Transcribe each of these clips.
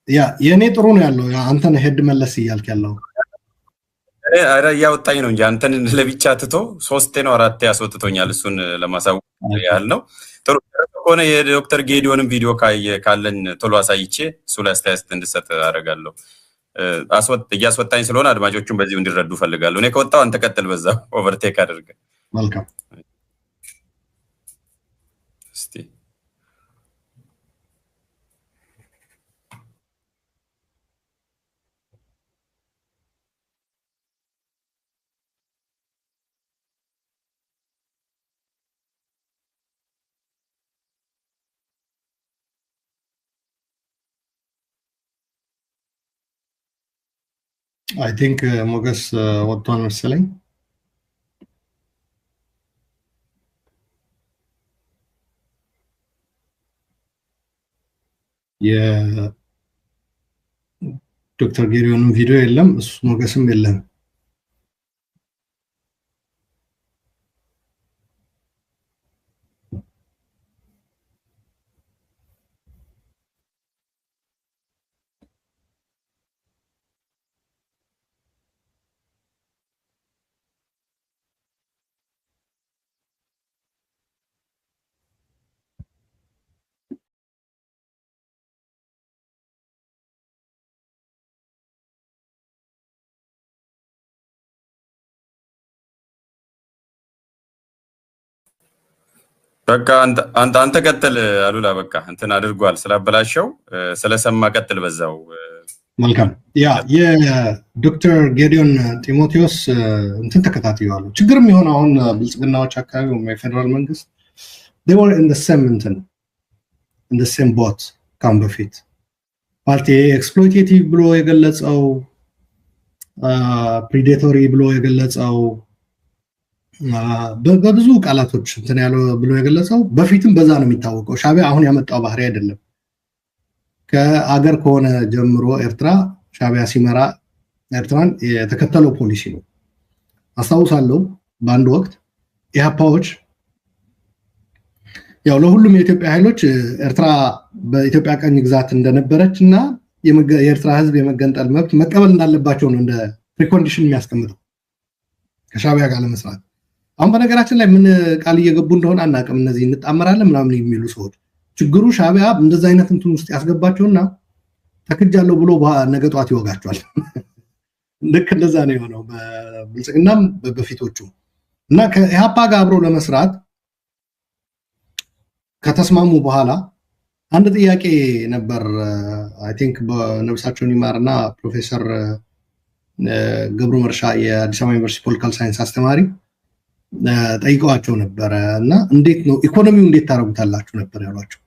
ያ የኔ ጥሩ ነው ያለው አንተን ሄድ መለስ እያልክ ያለው አረ ያወጣኝ ነው እንጂ አንተን ለብቻ ትቶ 3 ነው 4 ያስወጥቶኛል እሱን ለማሳወቅ ያህል ነው ጥሩ ሆነ የዶክተር ጌዲዮንም ቪዲዮ ካለን ቶሎ አሳይቼ እሱ ላይ አስተያየት እንድሰጥ አደርጋለሁ እያስወጣኝ ስለሆነ አድማጮቹን በዚሁ እንዲረዱ ፈልጋለሁ እኔ ከወጣው አንተ ቀጥል በዛው ኦቨርቴክ አድርገ መልካም እስቲ I think ሞገስ ወጥቷል መሰለኝ የዶክተር ጌዲዮንም ቪዲዮ የለም እሱ ሞገስም የለም በቃ አንተ ቀጥል አሉላ በቃ እንትን አድርጓል ስላበላሸው ስለሰማ ቀጥል በዛው መልካም ያ የዶክተር ጌዲዮን ጢሞቴዎስ እንትን ተከታትየዋል ችግርም ይሆን አሁን ብልጽግናዎች አካባቢ የፌደራል መንግስት they were in the same boat ካም በፊት ፓርቲ ኤክስፕሎይቴቲቭ ብሎ የገለጸው ፕሪዴቶሪ ብሎ የገለጸው በብዙ ቃላቶች እንትን ያለው ብሎ የገለጸው በፊትም በዛ ነው የሚታወቀው ሻዕቢያ አሁን ያመጣው ባህሪ አይደለም ከአገር ከሆነ ጀምሮ ኤርትራ ሻዕቢያ ሲመራ ኤርትራን የተከተለው ፖሊሲ ነው አስታውሳለሁ በአንድ ወቅት ኢህአፓዎች ያው ለሁሉም የኢትዮጵያ ኃይሎች ኤርትራ በኢትዮጵያ ቀኝ ግዛት እንደነበረች እና የኤርትራ ህዝብ የመገንጠል መብት መቀበል እንዳለባቸው ነው እንደ ፕሪኮንዲሽን የሚያስቀምጠው ከሻዕቢያ ጋር ለመስራት አሁን በነገራችን ላይ ምን ቃል እየገቡ እንደሆነ አናውቅም እነዚህ እንጣመራለን ምናምን የሚሉ ሰዎች ችግሩ ሻዕቢያ እንደዛ አይነት እንትን ውስጥ ያስገባቸውና ተክጃለሁ ብሎ ነገ ጧት ይወጋቸዋል ልክ እንደዛ ነው የሆነው በብልጽግናም በፊቶቹ እና ከኢህአፓ ጋር አብሮ ለመስራት ከተስማሙ በኋላ አንድ ጥያቄ ነበር አይ ቲንክ በነብሳቸውን ይማርና ፕሮፌሰር ገብሩ መርሻ የአዲስ አበባ ዩኒቨርሲቲ ፖለቲካል ሳይንስ አስተማሪ ጠይቀዋቸው ነበር እና እንዴት ነው ኢኮኖሚው እንዴት ታረጉታላችሁ ነበር ያሏቸው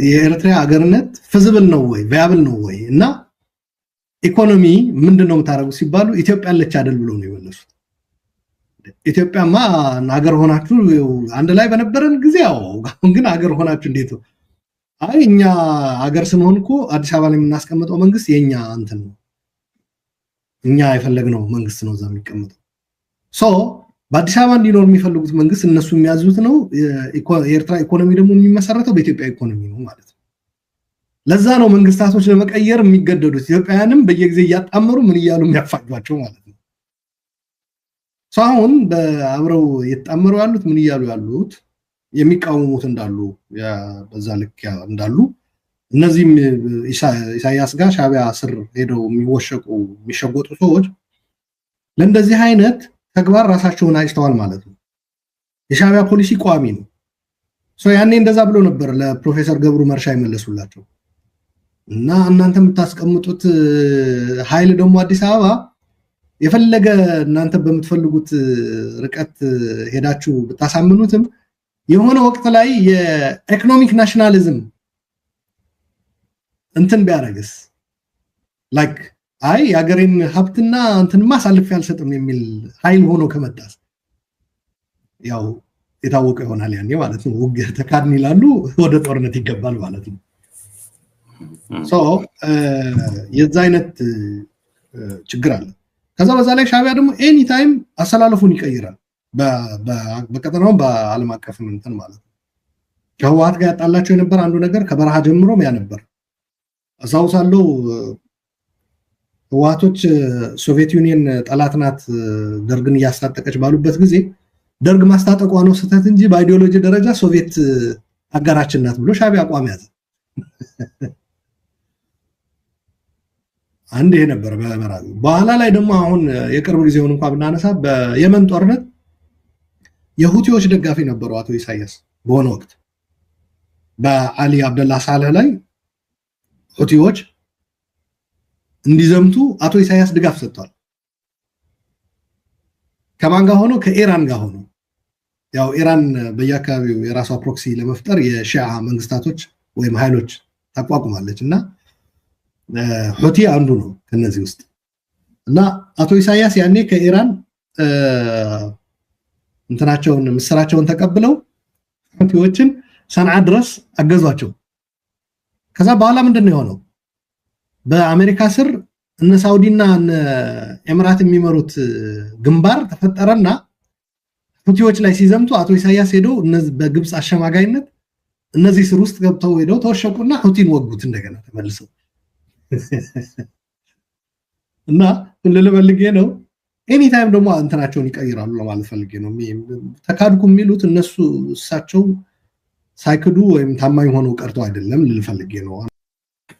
የኤርትራ ሀገርነት ፍዝብል ነው ወይ ቫያብል ነው ወይ እና ኢኮኖሚ ምንድነው የምታረጉት ሲባሉ ኢትዮጵያ አለች አይደል ብሎ ነው የመለሱት ኢትዮጵያማ ሀገር ሆናችሁ አንድ ላይ በነበረን ጊዜ አሁን ግን ሀገር ሆናችሁ እንዴት ነው አይ እኛ ሀገር ስንሆንኩ አዲስ አበባ ላይ የምናስቀምጠው መንግስት የኛ እንትን ነው እኛ የፈለግነው መንግስት ነው እዛ የሚቀመጠው ሶ በአዲስ አበባ እንዲኖር የሚፈልጉት መንግስት እነሱ የሚያዙት ነው የኤርትራ ኢኮኖሚ ደግሞ የሚመሰረተው በኢትዮጵያ ኢኮኖሚ ነው ማለት ነው ለዛ ነው መንግስታቶች ለመቀየር የሚገደዱት ኢትዮጵያውያንም በየጊዜ እያጣመሩ ምን እያሉ የሚያፋጇቸው ማለት ነው ሶ አሁን በአብረው የተጣመሩ ያሉት ምን እያሉ ያሉት የሚቃወሙት እንዳሉ በዛ ልክ እንዳሉ እነዚህም ኢሳያስ ጋር ሻዕቢያ ስር ሄደው የሚሸጎጡ ሰዎች ለእንደዚህ አይነት ተግባር ራሳቸውን አይስተዋል ማለት ነው የሻዕቢያ ፖሊሲ ቋሚ ነው ሶ ያኔ እንደዛ ብሎ ነበር ለፕሮፌሰር ገብሩ መርሻ ይመለሱላቸው እና እናንተ የምታስቀምጡት ኃይል ደግሞ አዲስ አበባ የፈለገ እናንተ በመትፈልጉት ርቀት ሄዳችሁ ብታሳምኑትም የሆነ ወቅት ላይ የኢኮኖሚክ ናሽናሊዝም እንትን ቢያረግስ ላይክ አይ ያገሬን ሀብትና እንትን ማሳልፍ ያልሰጥም የሚል ኃይል ሆኖ ከመጣስ ያው የታወቀ ይሆናል ያኔ ማለት ነው ውጊያ ተካድን ይላሉ ወደ ጦርነት ይገባል ማለት ነው ሶ የዛ አይነት ችግር አለ ከዛ በዛ ላይ ሻዕቢያ ደግሞ ኤኒ ታይም አሰላለፉን ይቀይራል በቀጠናው በዓለም አቀፍ እንትን ማለት ነው ከህወሓት ጋር ያጣላቸው የነበር አንዱ ነገር ከበረሃ ጀምሮም ያ ነበር። አሳውሳለሁ ህወሓቶች ሶቪየት ዩኒየን ጠላት ናት ደርግን እያስታጠቀች ባሉበት ጊዜ ደርግ ማስታጠቋ ነው ስህተት እንጂ በአይዲዮሎጂ ደረጃ ሶቪየት አጋራችን ናት ብሎ ሻዕቢያ አቋም ያዘ። አንድ ይሄ ነበር በመራዊ። በኋላ ላይ ደግሞ አሁን የቅርብ ጊዜውን እንኳን ብናነሳ በየመን ጦርነት የሁቲዎች ደጋፊ ነበሩ አቶ ኢሳያስ በሆነ ወቅት በአሊ አብደላ ሳልህ ላይ ሁቲዎች እንዲዘምቱ አቶ ኢሳያስ ድጋፍ ሰጥቷል። ከማን ጋር ሆኖ? ከኢራን ጋር ሆኖ። ያው ኢራን በየአካባቢው የራሷ ፕሮክሲ ለመፍጠር የሺዓ መንግስታቶች ወይም ኃይሎች ታቋቁማለች እና ሁቲ አንዱ ነው ከነዚህ ውስጥ እና አቶ ኢሳያስ ያኔ ከኢራን እንትናቸውን ምስራቸውን ተቀብለው ሁቲዎችን ሰንዓ ድረስ አገዟቸው። ከዛ በኋላ ምንድነው የሆነው? በአሜሪካ ስር እነ ሳውዲና እነ ኤምራት የሚመሩት ግንባር ተፈጠረና ሁቲዎች ላይ ሲዘምቱ አቶ ኢሳያስ ሄደው በግብጽ አሸማጋይነት እነዚህ ስር ውስጥ ገብተው ሄደው ተወሸቁና ሁቲን ወጉት እንደገና ተመልሰው እና ለለበልጌ ነው ኤኒ ታይም ደግሞ እንትናቸውን ይቀይራሉ ለማለት ፈልጌ ነው። ተካድኩ የሚሉት እነሱ እሳቸው ሳይክዱ ወይም ታማኝ ሆነው ቀርተው አይደለም ልልፈልጌ ነው።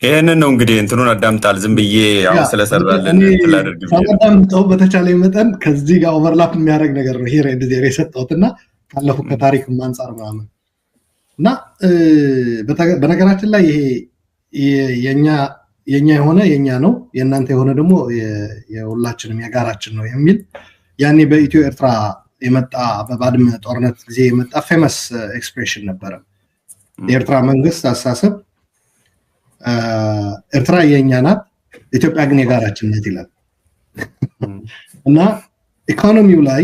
ይሄንን ነው እንግዲህ እንትኑን አዳምጣል ዝም ብዬ ያው ስለሰራለን ተላደርግ አዳምጣው በተቻለ መጠን ከዚህ ጋር ኦቨርላፕ የሚያደርግ ነገር ነው ሄር ኤንድ ዜር የሰጠውትና ካለፉ ከታሪክ አንፃር ምናምን እና በነገራችን ላይ ይሄ የኛ የሆነ የኛ ነው የእናንተ የሆነ ደግሞ የሁላችንም የጋራችን ነው የሚል ያኔ በኢትዮ ኤርትራ የመጣ በባድመ ጦርነት ጊዜ የመጣ ፌመስ ኤክስፕሬሽን ነበር። የኤርትራ መንግስት አሳሰብ ኤርትራ የኛ ናት ኢትዮጵያ ግን የጋራችን ናት ይላል እና ኢኮኖሚው ላይ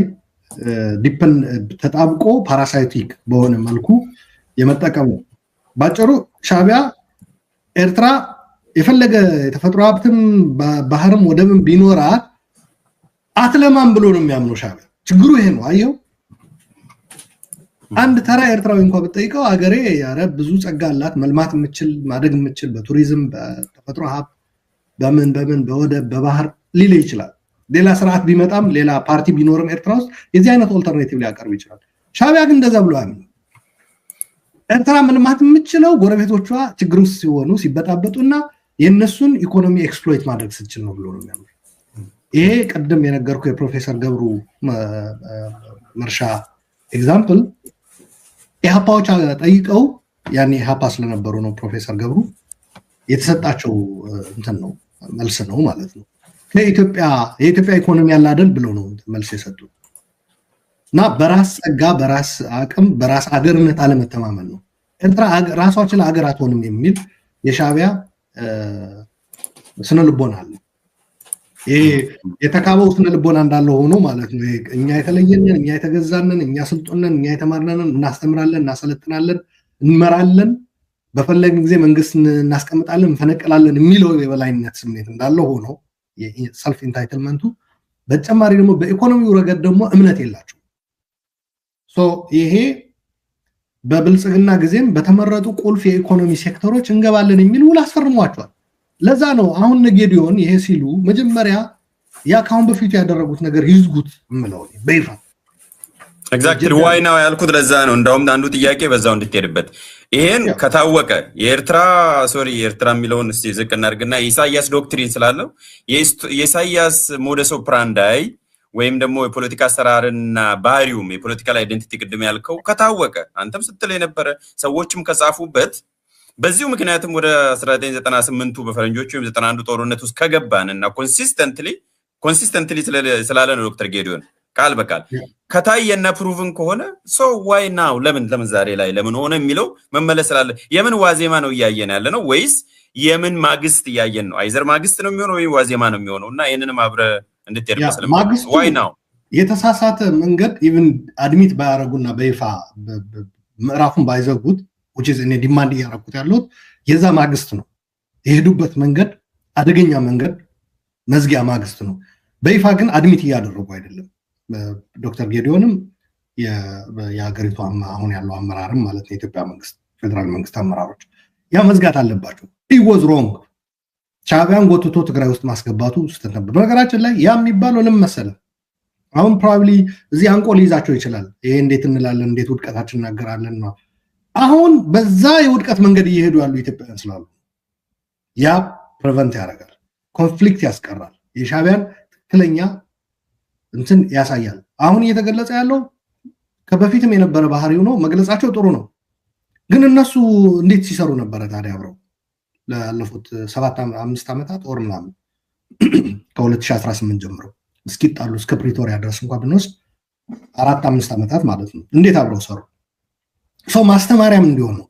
ተጣብቆ ፓራሳይቲክ በሆነ መልኩ የመጠቀሙ ባጭሩ ሻዕቢያ ኤርትራ የፈለገ የተፈጥሮ ሀብትም ባህርም ወደብም ቢኖራት አትለማም ብሎ ነው የሚያምነው ሻዕቢያ። ችግሩ ይሄ ነው። አየው አንድ ተራ ኤርትራዊ እንኳን በጠይቀው አገሬ ያረ ብዙ ጸጋ አላት መልማት የምትችል ማደግ የምትችል በቱሪዝም በተፈጥሮ ሀብት በምን በወደብ በባህር ሊል ይችላል። ሌላ ስርዓት ቢመጣም ሌላ ፓርቲ ቢኖርም ኤርትራ ውስጥ የዚህ አይነት ኦልተርኔቲቭ ሊያቀርብ ይችላል። ሻዕቢያ ግን እንደዛ ብሎ አያምንም። ኤርትራ መልማት የምትችለው ጎረቤቶቿ ችግር ውስጥ ሲሆኑ ሲበጣበጡና የነሱን ኢኮኖሚ ኤክስፕሎይት ማድረግ ስትችል ነው ብሎ ነው የሚያምነው። ይሄ ቀደም የነገርኩ የፕሮፌሰር ገብሩ መርሻ ኤግዛምፕል ኢህአፓዎች ጠይቀው ያኔ ኢህአፓ ስለነበሩ ነው ፕሮፌሰር ገብሩ የተሰጣቸው እንትን ነው መልስ ነው ማለት ነው። የኢትዮጵያ ኢኮኖሚ ያለ አይደል ብለው ነው መልስ የሰጡት እና በራስ ጸጋ በራስ አቅም በራስ አገርነት አለመተማመን ነው። ኤርትራ ራሷን አገር አትሆንም የሚል የሻዕቢያ ስነ ልቦና አለ። ይሄ የተካበው ስነ ልቦና እንዳለው ሆኖ ማለት ነው እኛ የተለየነን እኛ የተገዛነን እኛ ስልጡነን እኛ የተማርነን እናስተምራለን እናሰለጥናለን እንመራለን በፈለግን ጊዜ መንግስት እናስቀምጣለን እንፈነቅላለን የሚለው የበላይነት ስሜት እንዳለው ሆኖ የሰልፍ ኢንታይትልመንቱ በተጨማሪ ደግሞ በኢኮኖሚው ረገድ ደግሞ እምነት የላቸው። ይሄ በብልጽግና ጊዜም በተመረጡ ቁልፍ የኢኮኖሚ ሴክተሮች እንገባለን የሚል ውል አስፈርሟቸዋል። ለዛ ነው አሁን ጌዲዮን ይሄ ሲሉ መጀመሪያ ያ ካሁን በፊት ያደረጉት ነገር ይዝጉት ምለው በይፋ ኤግዛክትሊ ዋይ ናው ያልኩት ለዛ ነው። እንደውም አንዱ ጥያቄ በዛው እንድትሄድበት ይሄን ከታወቀ የኤርትራ የሚለውን እስቲ ዝቅ እናድርግና የኢሳያስ ዶክትሪን ስላለው የኢሳያስ ሞደስ ኦፕራንዳይ ወይም ደግሞ የፖለቲካ አሰራርና ባህሪውም የፖለቲካል አይደንቲቲ ቅድም ያልከው ከታወቀ አንተም ስትል የነበረ ሰዎችም ከጻፉበት በዚሁ ምክንያቱም ወደ 1998 በፈረንጆቹ 91 ጦርነት ውስጥ ከገባንና ኮንሲስተንትሊ ስላለ ነው ዶክተር ጌዲዮን ቃል በቃል ከታየና ፕሩቭን ከሆነ ዋይ ናው ለምን ዛሬ ላይ ለምን ሆነ የሚለው መመለስ ስላለ የምን ዋዜማ ነው እያየን ያለ ነው ወይስ የምን ማግስት እያየን ነው? አይዘር ማግስት ነው የሚሆነው ወይ ዋዜማ ነው የሚሆነው? እና ይሄንንም አብረ እንድትሄድበት ስለማለት ዋይ ናው የተሳሳተ መንገድ ኢቭን አድሚት ባያረጉና በይፋ ምዕራፉን ባይዘጉት which is እኔ ዲማንድ ያረኩት ያለው የዛ ማግስት ነው። የሄዱበት መንገድ አደገኛ መንገድ መዝጊያ ማግስት ነው። በይፋ ግን አድሚት እያደረጉ አይደለም። ዶክተር ጌዲዮንም የሀገሪቱ አሁን ያለው አመራርም ማለት ነው የኢትዮጵያ መንግስት ፌደራል መንግስት አመራሮች ያ መዝጋት አለባቸው። it was wrong ሻዕቢያን ጎትቶ ትግራይ ውስጥ ማስገባቱ ስህተት ነበር። በነገራችን ላይ ያ የሚባለው ለምን መሰለ አሁን ፕሮባብሊ እዚህ አንቆ ሊይዛቸው ይችላል። ይሄ እንዴት እንላለን እንዴት ውድቀታችን እናገራለን ነው። አሁን በዛ የውድቀት መንገድ እየሄዱ ያሉ ኢትዮጵያውያን ስላሉ ያ ፕሪቨንት ያደርጋል፣ ኮንፍሊክት ያስቀራል፣ የሻዕቢያን ትክክለኛ እንትን ያሳያል። አሁን እየተገለጸ ያለው ከበፊትም የነበረ ባህሪው ነው። መግለጻቸው ጥሩ ነው፣ ግን እነሱ እንዴት ሲሰሩ ነበረ ታዲያ አብረው ላለፉት 7-5 ዓመታት ኦር ምናምን ከ2018 ጀምሮ እስኪጣሉ እስከ ፕሪቶሪያ ድረስ እንኳን ብንወስድ 4-5 ዓመታት ማለት ነው። እንዴት አብረው ሰሩ? ሰው ማስተማሪያም እንዲሆን ነው።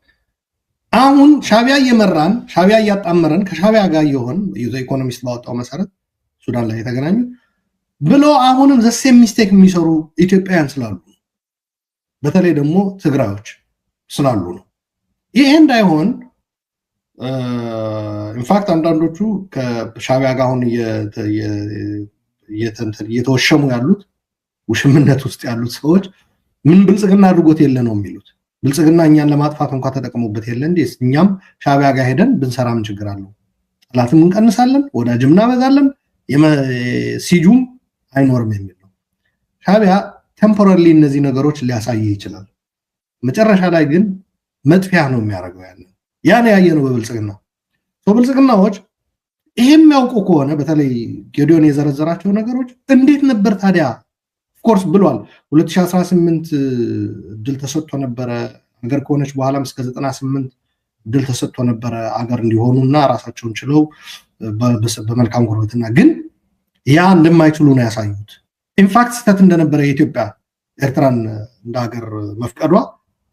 አሁን ሻዕቢያ እየመራን ሻዕቢያ እያጣመረን ከሻዕቢያ ጋር እየሆን ኢኮኖሚስት ባወጣው መሰረት ሱዳን ላይ የተገናኙ ብሎ አሁንም ዘሴም ሚስቴክ የሚሰሩ ኢትዮጵያውያን ስላሉ በተለይ ደግሞ ትግራዮች ስላሉ ነው። ይሄ እንዳይሆን ኢንፋክት አንዳንዶቹ ከሻዕቢያ ጋር አሁን እየተወሸሙ ያሉት ውሽምነት ውስጥ ያሉት ሰዎች ምን ብልጽግና አድርጎት የለ ነው የሚሉት። ብልጽግና እኛን ለማጥፋት እንኳን ተጠቅሞበት የለ እንዴ? እኛም ሻዕቢያ ጋር ሄደን ብንሰራ ምን ችግር አለው? ጠላትም እንቀንሳለን፣ ወዳጅም እናበዛለን፣ ሲጁም አይኖርም የሚል ነው። ሻዕቢያ ቴምፖራሪ እነዚህ ነገሮች ሊያሳይ ይችላል። መጨረሻ ላይ ግን መጥፊያ ነው የሚያደርገው። ያን ያየነው በብልጽግና ብልጽግናዎች ይሄም ያውቁ ከሆነ በተለይ ጌዲዮን የዘረዘራቸው ነገሮች እንዴት ነበር ታዲያ? ኦፍኮርስ ብሏል 2018 ድል ተሰጥቶ ነበረ አገር ከሆነች በኋላም እስከ 98 ድል ተሰጥቶ ነበረ አገር እንዲሆኑና ራሳቸውን ችለው በመልካም ጉርብትና፣ ግን ያ እንደማይችሉ ነው ያሳዩት። ኢንፋክት ስህተት እንደነበረ የኢትዮጵያ ኤርትራን እንደ ሀገር መፍቀዷ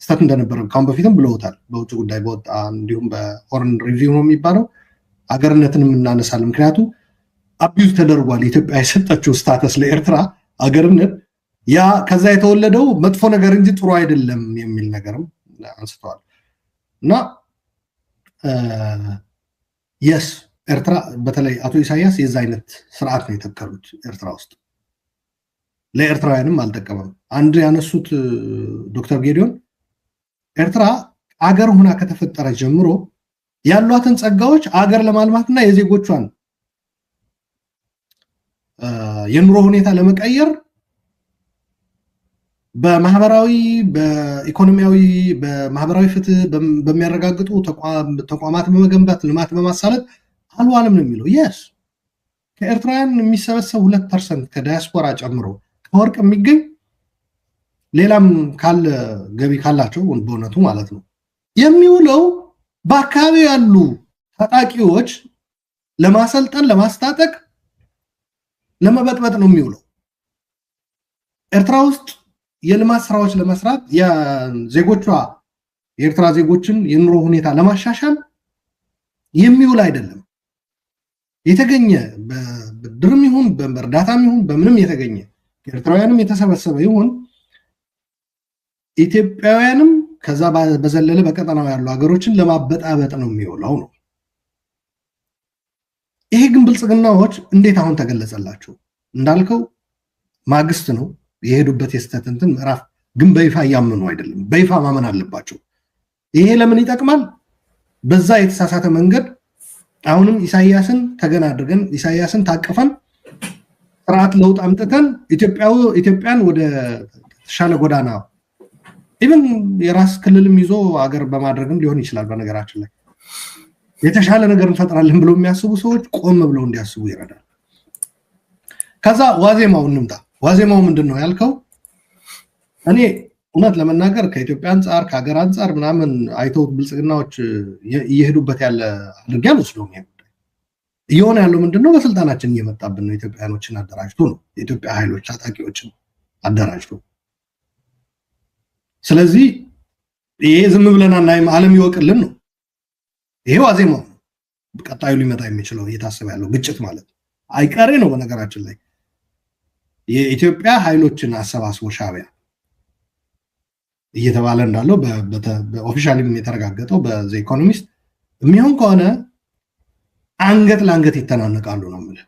ስህተት እንደነበረ ካሁን በፊትም ብለውታል። በውጭ ጉዳይ በወጣ እንዲሁም በፎረን ሪቪው ነው የሚባለው አገርነትንም እናነሳለን። ምክንያቱ አቢዩዝ ተደርጓል ኢትዮጵያ የሰጠችው ስታተስ ለኤርትራ አገርነት ያ ከዛ የተወለደው መጥፎ ነገር እንጂ ጥሩ አይደለም የሚል ነገርም አንስተዋል። እና የስ ኤርትራ በተለይ አቶ ኢሳያስ የዛ አይነት ስርዓት ነው የተከሉት ኤርትራ ውስጥ። ለኤርትራውያንም አልጠቀመም። አንድ ያነሱት ዶክተር ጌዲዮን ኤርትራ አገር ሆና ከተፈጠረ ጀምሮ ያሏትን ጸጋዎች አገር ለማልማትና የዜጎቿን የኑሮ ሁኔታ ለመቀየር በማህበራዊ በኢኮኖሚያዊ በማህበራዊ ፍትህ በሚያረጋግጡ ተቋማት በመገንባት ልማት በማሳለጥ አልዋልም ነው የሚለው። የስ ከኤርትራውያን የሚሰበሰብ 2% ከዳያስፖራ ጨምሮ ከወርቅ የሚገኝ ሌላም ካለ ገቢ ካላቸው በእውነቱ ማለት ነው የሚውለው በአካባቢ ያሉ ታጣቂዎች ለማሰልጠን ለማስታጠቅ ለመበጥበጥ ነው የሚውለው። ኤርትራ ውስጥ የልማት ስራዎች ለመስራት የዜጎቿ የኤርትራ ዜጎችን የኑሮ ሁኔታ ለማሻሻል የሚውል አይደለም። የተገኘ በድርም ይሁን በእርዳታም ይሁን በምንም የተገኘ ኤርትራውያንም የተሰበሰበ ይሁን ኢትዮጵያውያንም ከዛ በዘለለ በቀጠናው ያሉ ሀገሮችን ለማበጣበጥ ነው የሚውለው ነው። ይሄ ግን ብልጽግናዎች እንዴት አሁን ተገለጸላቸው? እንዳልከው ማግስት ነው የሄዱበት የስተት እንትን ምዕራፍ፣ ግን በይፋ እያመኑ አይደለም። በይፋ ማመን አለባቸው። ይሄ ለምን ይጠቅማል? በዛ የተሳሳተ መንገድ አሁንም ኢሳያስን ተገና አድርገን ኢሳያስን ታቀፈን ስርዓት ለውጥ አምጥተን ኢትዮጵያን ወደ ተሻለ ጎዳና ኢቭን የራስ ክልልም ይዞ አገር በማድረግም ሊሆን ይችላል። በነገራችን ላይ የተሻለ ነገር እንፈጥራለን ብለው የሚያስቡ ሰዎች ቆም ብለው እንዲያስቡ ይረዳል። ከዛ ዋዜማው እንምጣ። ዋዜማው ምንድነው ያልከው? እኔ እውነት ለመናገር ከኢትዮጵያ አንፃር ከሀገር አንፃር ምናምን አይተውት ብልጽግናዎች እየሄዱበት ያለ አድርጌ አልወስደውም። እየሆነ ያለው ምንድነው? በስልጣናችን እየመጣብን ነው። ኢትዮጵያኖችን አደራጅቶ ነው የኢትዮጵያ ኃይሎች ታጣቂዎችን አደራጅቶ። ስለዚህ ይሄ ዝም ብለና እናይም ዓለም ይወቅልን ነው። ይሄ ዋዜማው ቀጣዩ ሊመጣ የሚችለው እየታሰበ ያለው ግጭት ማለት አይቀሬ ነው። በነገራችን ላይ የኢትዮጵያ ኃይሎችን አሰባስቦ ሻዕቢያ እየተባለ እንዳለው በኦፊሻሊም የተረጋገጠው በዘ ኢኮኖሚስት የሚሆን ከሆነ አንገት ለአንገት ይተናነቃሉ ነው ማለት።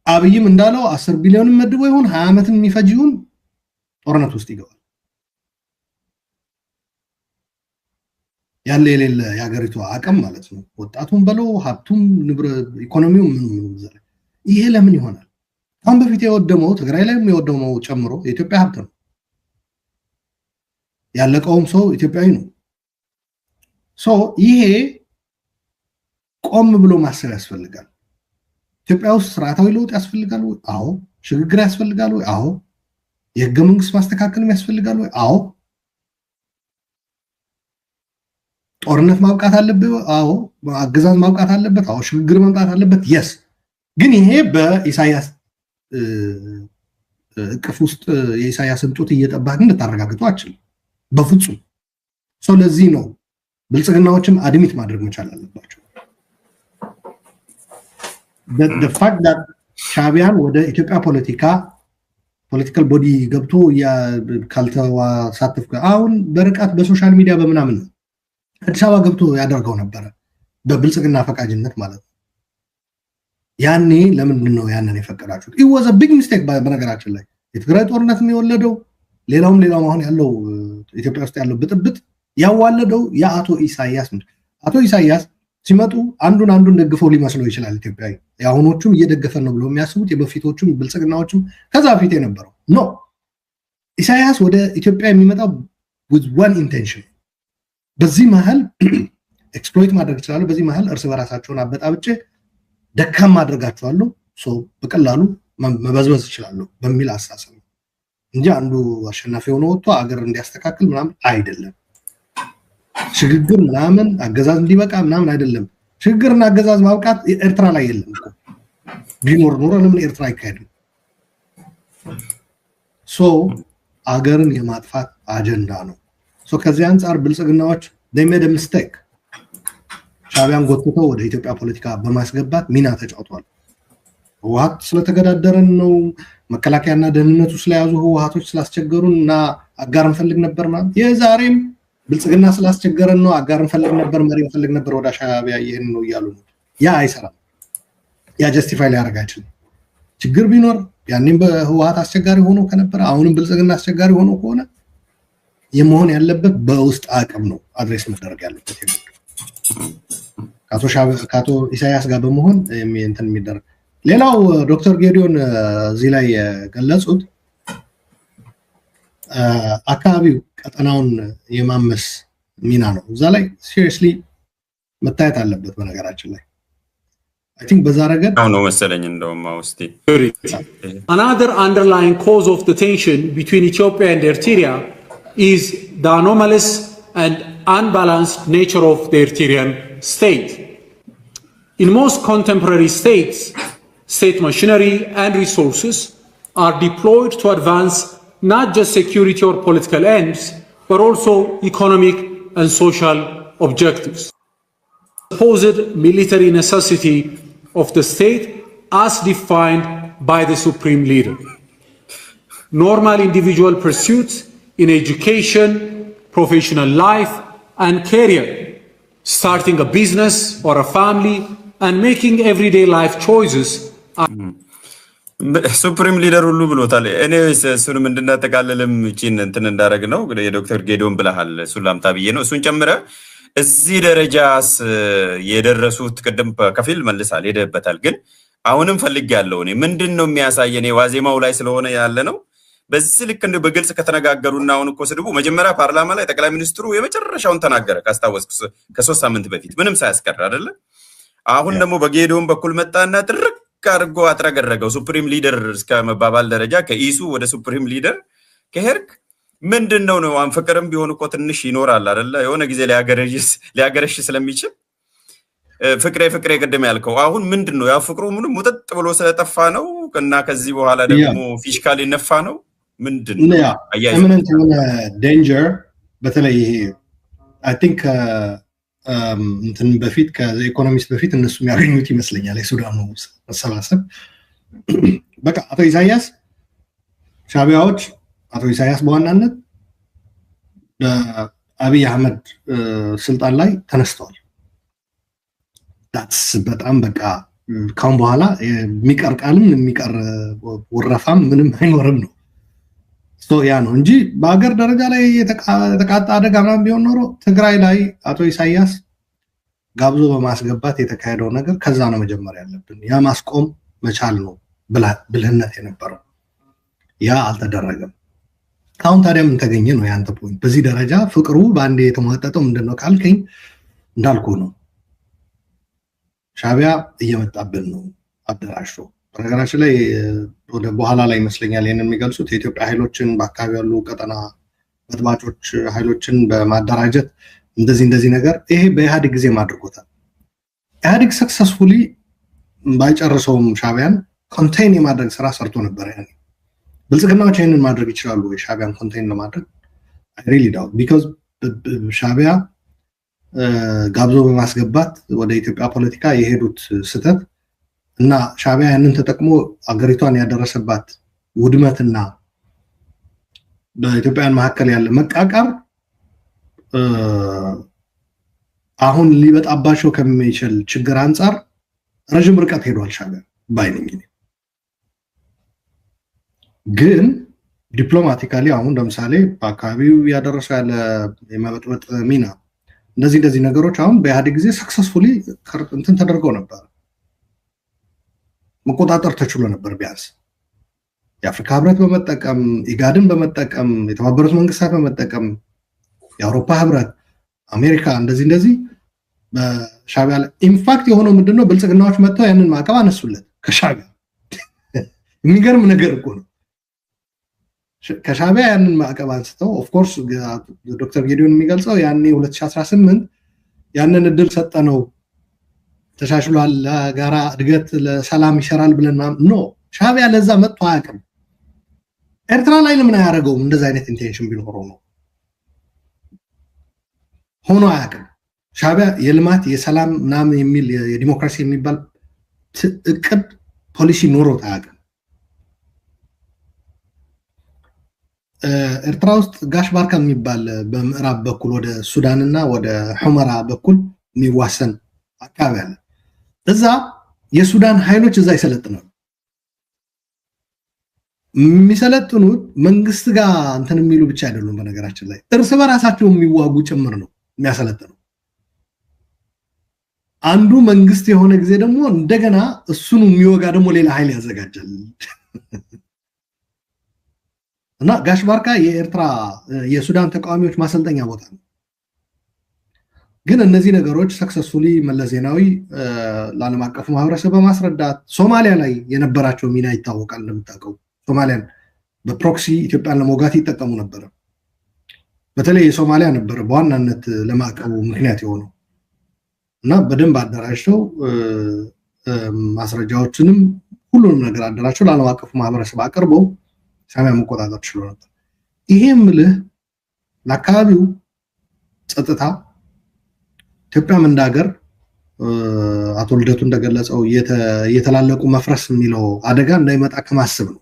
አብይም እንዳለው 10 ቢሊዮን መድቦ ይሁን 20 ዓመት የሚፈጅ ይሁን ጦርነት ውስጥ ይገባል። ያለ የሌለ ያገሪቱ አቅም ማለት ነው ወጣቱን በለው ሀብቱም ኢኮኖሚው ምንም ዘለ ይሄ ለምን ይሆናል አሁን በፊት የወደመው ትግራይ ላይም የወደመው ጨምሮ የኢትዮጵያ ሀብት ነው ያለቀውም ሰው ኢትዮጵያዊ ነው ይሄ ቆም ብሎ ማሰብ ያስፈልጋል ኢትዮጵያ ውስጥ ስርዓታዊ ለውጥ ያስፈልጋል ወይ አዎ ሽግግር ያስፈልጋል ወይ አዎ የህገ መንግስት ማስተካከል ያስፈልጋል ወይ አዎ ጦርነት ማብቃት አለበት አዎ አገዛዝ ማብቃት አለበት አዎ ሽግግር መምጣት አለበት yes ግን ይሄ በኢሳያስ እቅፍ ውስጥ የኢሳያስን ጡት እየጠባህ እንድታረጋግጡ አችል በፍጹም ለዚህ ነው ብልጽግናዎችም አድሚት ማድረግ መቻል አለባቸው the fact that ሻቢያን ወደ ኢትዮጵያ ፖለቲካል ቦዲ ገብቶ ካልተዋ ሳትፍ አሁን በርቀት በሶሻል ሚዲያ በመናምን አዲስ አበባ ገብቶ ያደርገው ነበር በብልጽግና ፈቃጅነት ማለት ነው ያኔ ለምንድን ነው ያንን የፈቀዳችሁት it was a big mistake በነገራችን ላይ የትግራይ ጦርነት የሚወለደው ሌላውም አሁን ያለው ኢትዮጵያ ውስጥ ያለው ብጥብጥ ያዋለደው የአቶ ኢሳያስ ሲመጡ አንዱን ደግፈው ሊመስለው ይችላል ኢትዮጵያዊ ያሁኖቹም እየደገፈን ነው ብለው የሚያስቡት የበፊቶቹም ብልጽግናዎችም ከዛ ፊት የነበረው ኖ ኢሳያስ ወደ ኢትዮጵያ የሚመጣው with one intention በዚህ መሃል ኤክስፕሎይት ማድረግ ይችላሉ በዚህ መሃል እርስ በራሳቸውን አበጣብጬ ደካማ አድርጋቸዋለሁ በቀላሉ መበዝበዝ ይችላሉ በሚል አሳሰብ እንጂ አንዱ አሸናፊ ሆኖ ወጥቶ አገር እንዲያስተካክል ምናምን አይደለም ሽግግር ምናምን አገዛዝ እንዲበቃ ምናምን አይደለም ሽግግርና አገዛዝ ማብቃት ኤርትራ ላይ የለም ቢኖር ኖሮ ለምን ኤርትራ አይካሄድም አገርን የማጥፋት አጀንዳ ነው ከዚህ አንፃር ብልጽግናዎች they made a mistake ሻቢያን ጎትተው ወደ ኢትዮጵያ ፖለቲካ በማስገባት ሚና ተጫውተዋል ህወሓት ስለተገዳደረን ነው መከላከያና ደህንነቱ ስለያዙ ህወሓቶች ስላስቸገሩና አጋር እንፈልግ ነበር ማለት የዛሬም ብልጽግና ስላስቸገረን ነው አጋር እንፈልግ ነበር መሪ እንፈልግ ነበር ወደ ሻቢያ ይሄን ነው ይያሉ ያ አይሰራም ያ ጀስቲፋይ ሊያደርግ አይችልም ችግር ቢኖር ያኔም በህወሓት አስቸጋሪ ሆኖ ከነበረ አሁንም ብልጽግና አስቸጋሪ ሆኖ ከሆነ የመሆን ያለበት በውስጥ አቅም ነው አድሬስ መደረግ ያለበት ካቶ ኢሳያስ ጋር በመሆን እንትን የሚደረግ ሌላው ዶክተር ጌዲዮን እዚህ ላይ ገለጹት አካባቢው ቀጠናውን የማመስ ሚና ነው እዛ ላይ ሲሪየስሊ መታየት አለበት በነገራችን ላይ I think በዛ ረገድ ነው መሰለኝ እንደውም አውስቲ another underlying cause of the tension between Ethiopia and Eritrea is the anomalous and unbalanced nature of the Eritrean state. In most contemporary states, state machinery and resources are deployed to advance not just security or political ends, but also economic and social objectives. The supposed military necessity of the state as defined by the supreme leader. Normal individual pursuits in education, professional life, and career, starting a business or a family, and making everyday life choices. ሱፕሪም ሊደር ሁሉ ብሎታል ኤኒዌይስ እሱንም እንድናጠቃልልም እቺን እንትን እንዳረግ ነው የዶክተር ጌዲዮን ብለሃል እሱን ላምጣ ብዬ ነው እሱን ጨምረ እዚህ ደረጃስ የደረሱት ቅድም ከፊል መልሳል ሄደበታል ግን አሁንም ፈልጋለሁ እኔ ምንድነው የሚያሳየን የዋዜማው ላይ ስለሆነ ያለ ነው በዚህ ልክ እንደ በግልጽ ከተነጋገሩና አሁን እኮ ስድቡ መጀመሪያ ፓርላማ ላይ ጠቅላይ ሚኒስትሩ የመጨረሻውን ተናገረ ካስታወስኩ ከ3 ሳምንት በፊት ምንም ሳያስቀር አይደለ አሁን ደግሞ በጌዲዮን በኩል መጣና ጥርቅ አድርጎ አጥረገረገው ሱፕሪም ሊደር እስከ መባባል ደረጃ ከኢሱ ወደ ሱፕሪም ሊደር ከሄርክ ምንድነው ነው አንፈቀረም ቢሆን እኮ ትንሽ ይኖራል አይደለ የሆነ ጊዜ ሊያገረሽ ስለሚችል ፍቅሬ ቀደም ያልከው አሁን ምንድነው ያ ፍቅሩ ምንም ሙጥጥ ብሎ ስለጠፋ ነው እና ከዚህ በኋላ ደግሞ ፊሽካል ይነፋ ነው ምንድነው imminent danger በተለይ I think እንትን በፊት ከኢኮኖሚስት በፊት እነሱ የሚያገኙት ይመስለኛል የሱዳኑ መሰባሰብ በቃ አቶ ኢሳያስ ሻቢያዎች አቶ ኢሳያስ በዋናነት በአብይ አህመድ ስልጣን ላይ ተነስተዋል that's በጣም በቃ ካሁን በኋላ የሚቀር ቃልም የሚቀር ወረፋም ምንም አይኖርም ነው ያ ነው እንጂ በአገር ደረጃ ላይ የተቃጣ አደጋ ምናምን ቢሆን ኖሮ ትግራይ ላይ አቶ ኢሳያስ ጋብዞ በማስገባት የተካሄደው ነገር ከዛ ነው መጀመር ያለብን። ያ ማስቆም መቻል ነው ብልህነት የነበረው። ያ አልተደረገም። አሁን ታዲያ ምን ተገኘ ነው ያንተ ፖይንት። በዚህ ደረጃ ፍቅሩ በአንዴ የተሟጠጠው ምንድነው ካልከኝ እንዳልኩ ነው። ሻዕቢያ እየመጣብን ነው አደራጅቶ። በነገራችን ላይ ወደ በኋላ ላይ ይመስለኛል ይሄንን የሚገልጹት የኢትዮጵያ ኃይሎችን በአካባቢ ያሉ ቀጠና በጥባጮች ኃይሎችን በማደራጀት እንደዚህ ነገር ይሄ በኢህአዴግ ጊዜ ማድርጎታል። ኢህአዴግ ሰክሰስፉሊ ባይጨርሰውም ሻዕቢያን ኮንቴይን የማድረግ ስራ ሰርቶ ነበር። ያኔ ብልጽግናዎች ይሄንን ማድረግ ይችላሉ ወይ ሻዕቢያን ኮንቴይን ለማድረግ? አይ ሪሊ ዳውት ቢኮዝ ሻዕቢያ ጋብዞ በማስገባት ወደ ኢትዮጵያ ፖለቲካ የሄዱት ስህተት እና ሻዕቢያ ያንን ተጠቅሞ አገሪቷን ያደረሰባት ውድመትና በኢትዮጵያን መካከል ያለ መቃቃር አሁን ሊበጣባቸው ከሚችል ችግር አንፃር ረጅም ርቀት ሄዷል ሻዕቢያ ባይነኝ። ግን ዲፕሎማቲካሊ አሁን ለምሳሌ በአካባቢው ያደረሰው ያለ የመበጥበጥ ሚና እንደዚህ ነገሮች አሁን በኢህአዴግ ጊዜ ሰክሰስፉሊ እንትን ተደርገው ነበር፣ መቆጣጠር ተችሎ ነበር። ቢያንስ የአፍሪካ ህብረት በመጠቀም ኢጋድን በመጠቀም የተባበሩት መንግስታት በመጠቀም የአውሮፓ ህብረት አሜሪካ እንደዚህ በሻዕቢያ ላይ ኢንፋክት የሆነው ምንድነው ብልጽግናዎች መጥተው ያንን ማዕቀብ አነሱለት ከሻዕቢያ። የሚገርም ነገር እኮ ነው። ከሻዕቢያ ያንን ማዕቀብ አንስተው ኦፍ ኮርስ ዶክተር ጌዲዮን የሚገልጸው ያኔ 2018 ያንን እድል ሰጠነው ተሻሽሏል፣ ለጋራ እድገት ለሰላም ይሰራል ብለን ኖ ሻዕቢያ ለዛ መጥቶ አያውቅም። ኤርትራ ላይ ለምን አያደርገውም? እንደዛ አይነት ኢንቴንሽን ቢኖረው ነው ሆኖ አያውቅም። ሻዕቢያ የልማት የሰላም ምናምን የሚል የዲሞክራሲ የሚባል እቅድ ፖሊሲ ኖሮት አያውቅም። ኤርትራ ውስጥ ጋሽ ባርካ የሚባል በምዕራብ በኩል ወደ ሱዳንና ወደ ሑመራ በኩል የሚዋሰን አካባቢ አለ። እዛ የሱዳን ኃይሎች እዛ ይሰለጥናሉ። የሚሰለጥኑት መንግስት ጋር እንትን የሚሉ ብቻ አይደሉም። በነገራችን ላይ እርስ በራሳቸው የሚዋጉ ጭምር ነው የሚያሰለጥነው። አንዱ መንግስት የሆነ ጊዜ ደግሞ እንደገና እሱን የሚወጋ ደግሞ ሌላ ኃይል ያዘጋጃል። እና ጋሽ ባርካ የኤርትራ የሱዳን ተቃዋሚዎች ማሰልጠኛ ቦታ ነው። ግን እነዚህ ነገሮች ሰክሰስፉሊ መለስ ዜናዊ ለዓለም አቀፉ ማህበረሰብ በማስረዳት ሶማሊያ ላይ የነበራቸው ሚና ይታወቃል። እንደምታውቀው ሶማሊያን በፕሮክሲ ኢትዮጵያን ለመውጋት ይጠቀሙ ነበር። በተለይ የሶማሊያ ነበር በዋናነት ለማዕቀቡ ምክንያት የሆነው እና በደንብ አደራጅተው ማስረጃዎችንም ሁሉንም ነገር አደራጅተው ለዓለም አቀፉ ማህበረሰብ አቅርበው ሻዕቢያ መቆጣጠር ችሎ ነበር። ይሄም ምልህ ለአካባቢው ጸጥታ ኢትዮጵያም እንዳገር አቶ ልደቱ እንደገለጸው የተላለቁ መፍረስ የሚለው አደጋ እንዳይመጣ ከማሰብ ነው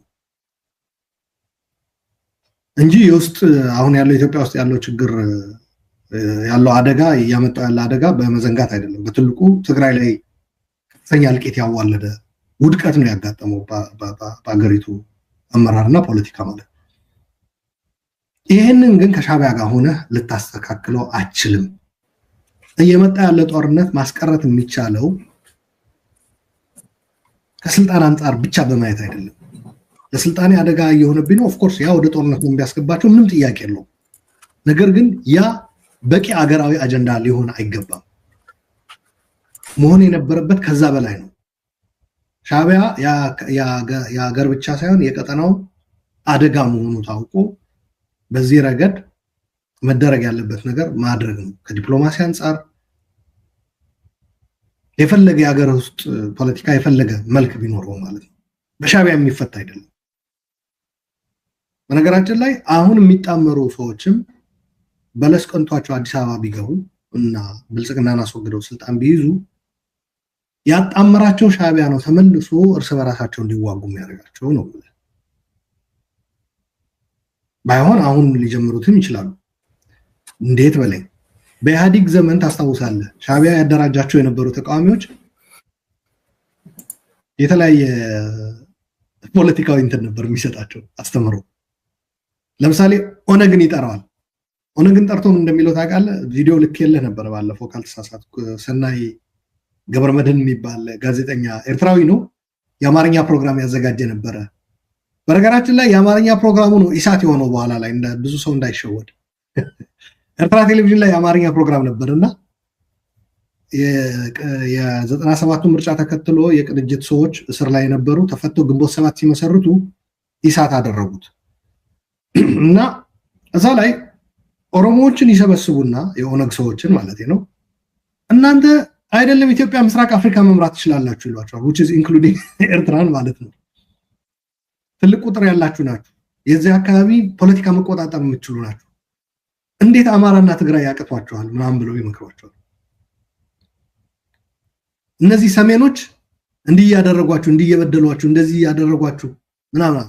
እንጂ የውስጥ አሁን ያለው ኢትዮጵያ ውስጥ ያለው ችግር ያለው አደጋ ያመጣው ያለ አደጋ በመዘንጋት አይደለም። በትልቁ ትግራይ ላይ ከፍተኛ እልቂት ያዋለደ ውድቀት ነው ያጋጠመው በአገሪቱ አመራርና ፖለቲካ ማለት። ይሄንን ግን ከሻዕቢያ ጋር ሆነ ልታስተካክለው አችልም። እየመጣ ያለ ጦርነት ማስቀረት የሚቻለው ከስልጣን አንፃር ብቻ በማየት አይደለም። ለስልጣኔ አደጋ እየሆነብኝ ነው ኦፍ ኮርስ ያ ወደ ጦርነት ነው የሚያስገባቸው፣ ምንም ጥያቄ የለውም። ነገር ግን ያ በቂ አገራዊ አጀንዳ ሊሆን አይገባም። መሆን የነበረበት ከዛ በላይ ነው። ሻዕቢያ የሀገር ብቻ ሳይሆን የቀጠናው አደጋ መሆኑ ታውቆ በዚህ ረገድ መደረግ ያለበት ነገር ማድረግ ነው። ከዲፕሎማሲ አንፃር የፈለገ የሀገር ውስጥ ፖለቲካ የፈለገ መልክ ቢኖረው ማለት ነው በሻዕቢያ የሚፈታ አይደለም። በነገራችን ላይ አሁን የሚጣመሩ ሰዎችም በለስ ቀንቷቸው አዲስ አበባ ቢገቡ እና ብልጽግናን አስወግደው ስልጣን ቢይዙ ያጣመራቸው ሻዕቢያ ነው ተመልሶ እርስ በራሳቸው እንዲዋጉ የሚያደርጋቸው ነው። ባይሆን አሁን ሊጀምሩትም ይችላሉ። እንዴት በላይ በኢህአዴግ ዘመን ታስታውሳለህ፣ ሻዕቢያ ያደራጃቸው የነበሩ ተቃዋሚዎች የተለያየ ፖለቲካዊ እንትን ነበር የሚሰጣቸው አስተምሮ። ለምሳሌ ኦነግን ይጠራዋል። ኦነግን ጠርቶም እንደሚለው ታውቃለህ? ቪዲዮ ልክ የለህ ነበር ባለፈው ካልተሳሳትኩ። ሰናይ ገብረመድህን የሚባል ጋዜጠኛ ኤርትራዊ ነው፣ የአማርኛ ፕሮግራም ያዘጋጀ ነበረ። በነገራችን ላይ የአማርኛ ፕሮግራሙ ነው ኢሳት የሆነው በኋላ ላይ ብዙ ሰው እንዳይሸወድ። ኤርትራ ቴሌቪዥን ላይ የአማርኛ ፕሮግራም ነበርና የ97ቱ ምርጫ ተከትሎ የቅንጅት ሰዎች እስር ላይ የነበሩ ተፈቶ ግንቦት 7 ሲመሰርቱ ኢሳት አደረጉት እና እዛ ላይ ኦሮሞዎችን ይሰበስቡና የኦነግ ሰዎችን ማለት ነው እናንተ አይደለም ኢትዮጵያ ምስራቅ አፍሪካ መምራት ትችላላችሁ ይሏቸዋል which is including ኤርትራን ማለት ነው ትልቅ ቁጥር ያላችሁ ናችሁ የዚህ አካባቢ ፖለቲካ መቆጣጠር የምትችሉ ናችሁ እንዴት አማራና ትግራይ ያቀቷቸዋል ምናምን ብለው ይመክሯቸዋል እነዚህ ሰሜኖች እንዲህ ያደረጓችሁ እንዲህ የበደሏችሁ እንደዚህ ያደረጓችሁ ምናምን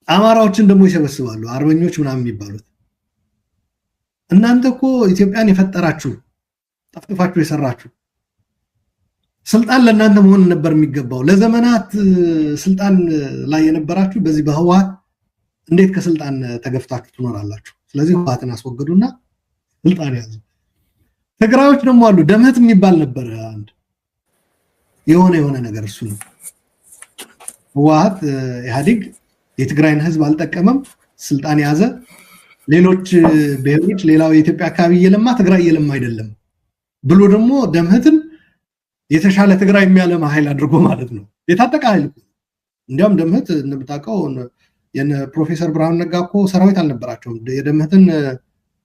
አማራዎችን ደግሞ ይሰበስባሉ አርበኞች ምናምን የሚባሉት እናንተ እኮ ኢትዮጵያን የፈጠራችሁ ጠፍጥፋችሁ የሰራችሁ ስልጣን ለእናንተ መሆን ነበር የሚገባው ለዘመናት ስልጣን ላይ የነበራችሁ በዚህ በህወሓት እንዴት ከስልጣን ተገፍታችሁ ትኖራላችሁ ስለዚህ ህወሓትን አስወግዱና ስልጣን ያዙ ትግራዮች ደግሞ አሉ ደመት የሚባል ነበር አንድ የሆነ ነገር እሱ ነው ህወሓት ኢህአዴግ የትግራይን ህዝብ አልጠቀመም ስልጣን ያዘ ሌሎች ብሔሮች ሌላው የኢትዮጵያ አካባቢ የለማ ትግራይ የለማ አይደለም ብሎ ደግሞ ደምህትን የተሻለ ትግራይ የሚያለማ ኃይል አድርጎ ማለት ነው የታጠቀ ኃይል እንዲያም ደምህት እንደምታውቀው የነ ፕሮፌሰር ብርሃኑ ነጋ እኮ ሰራዊት አልነበራቸውም የደምህትን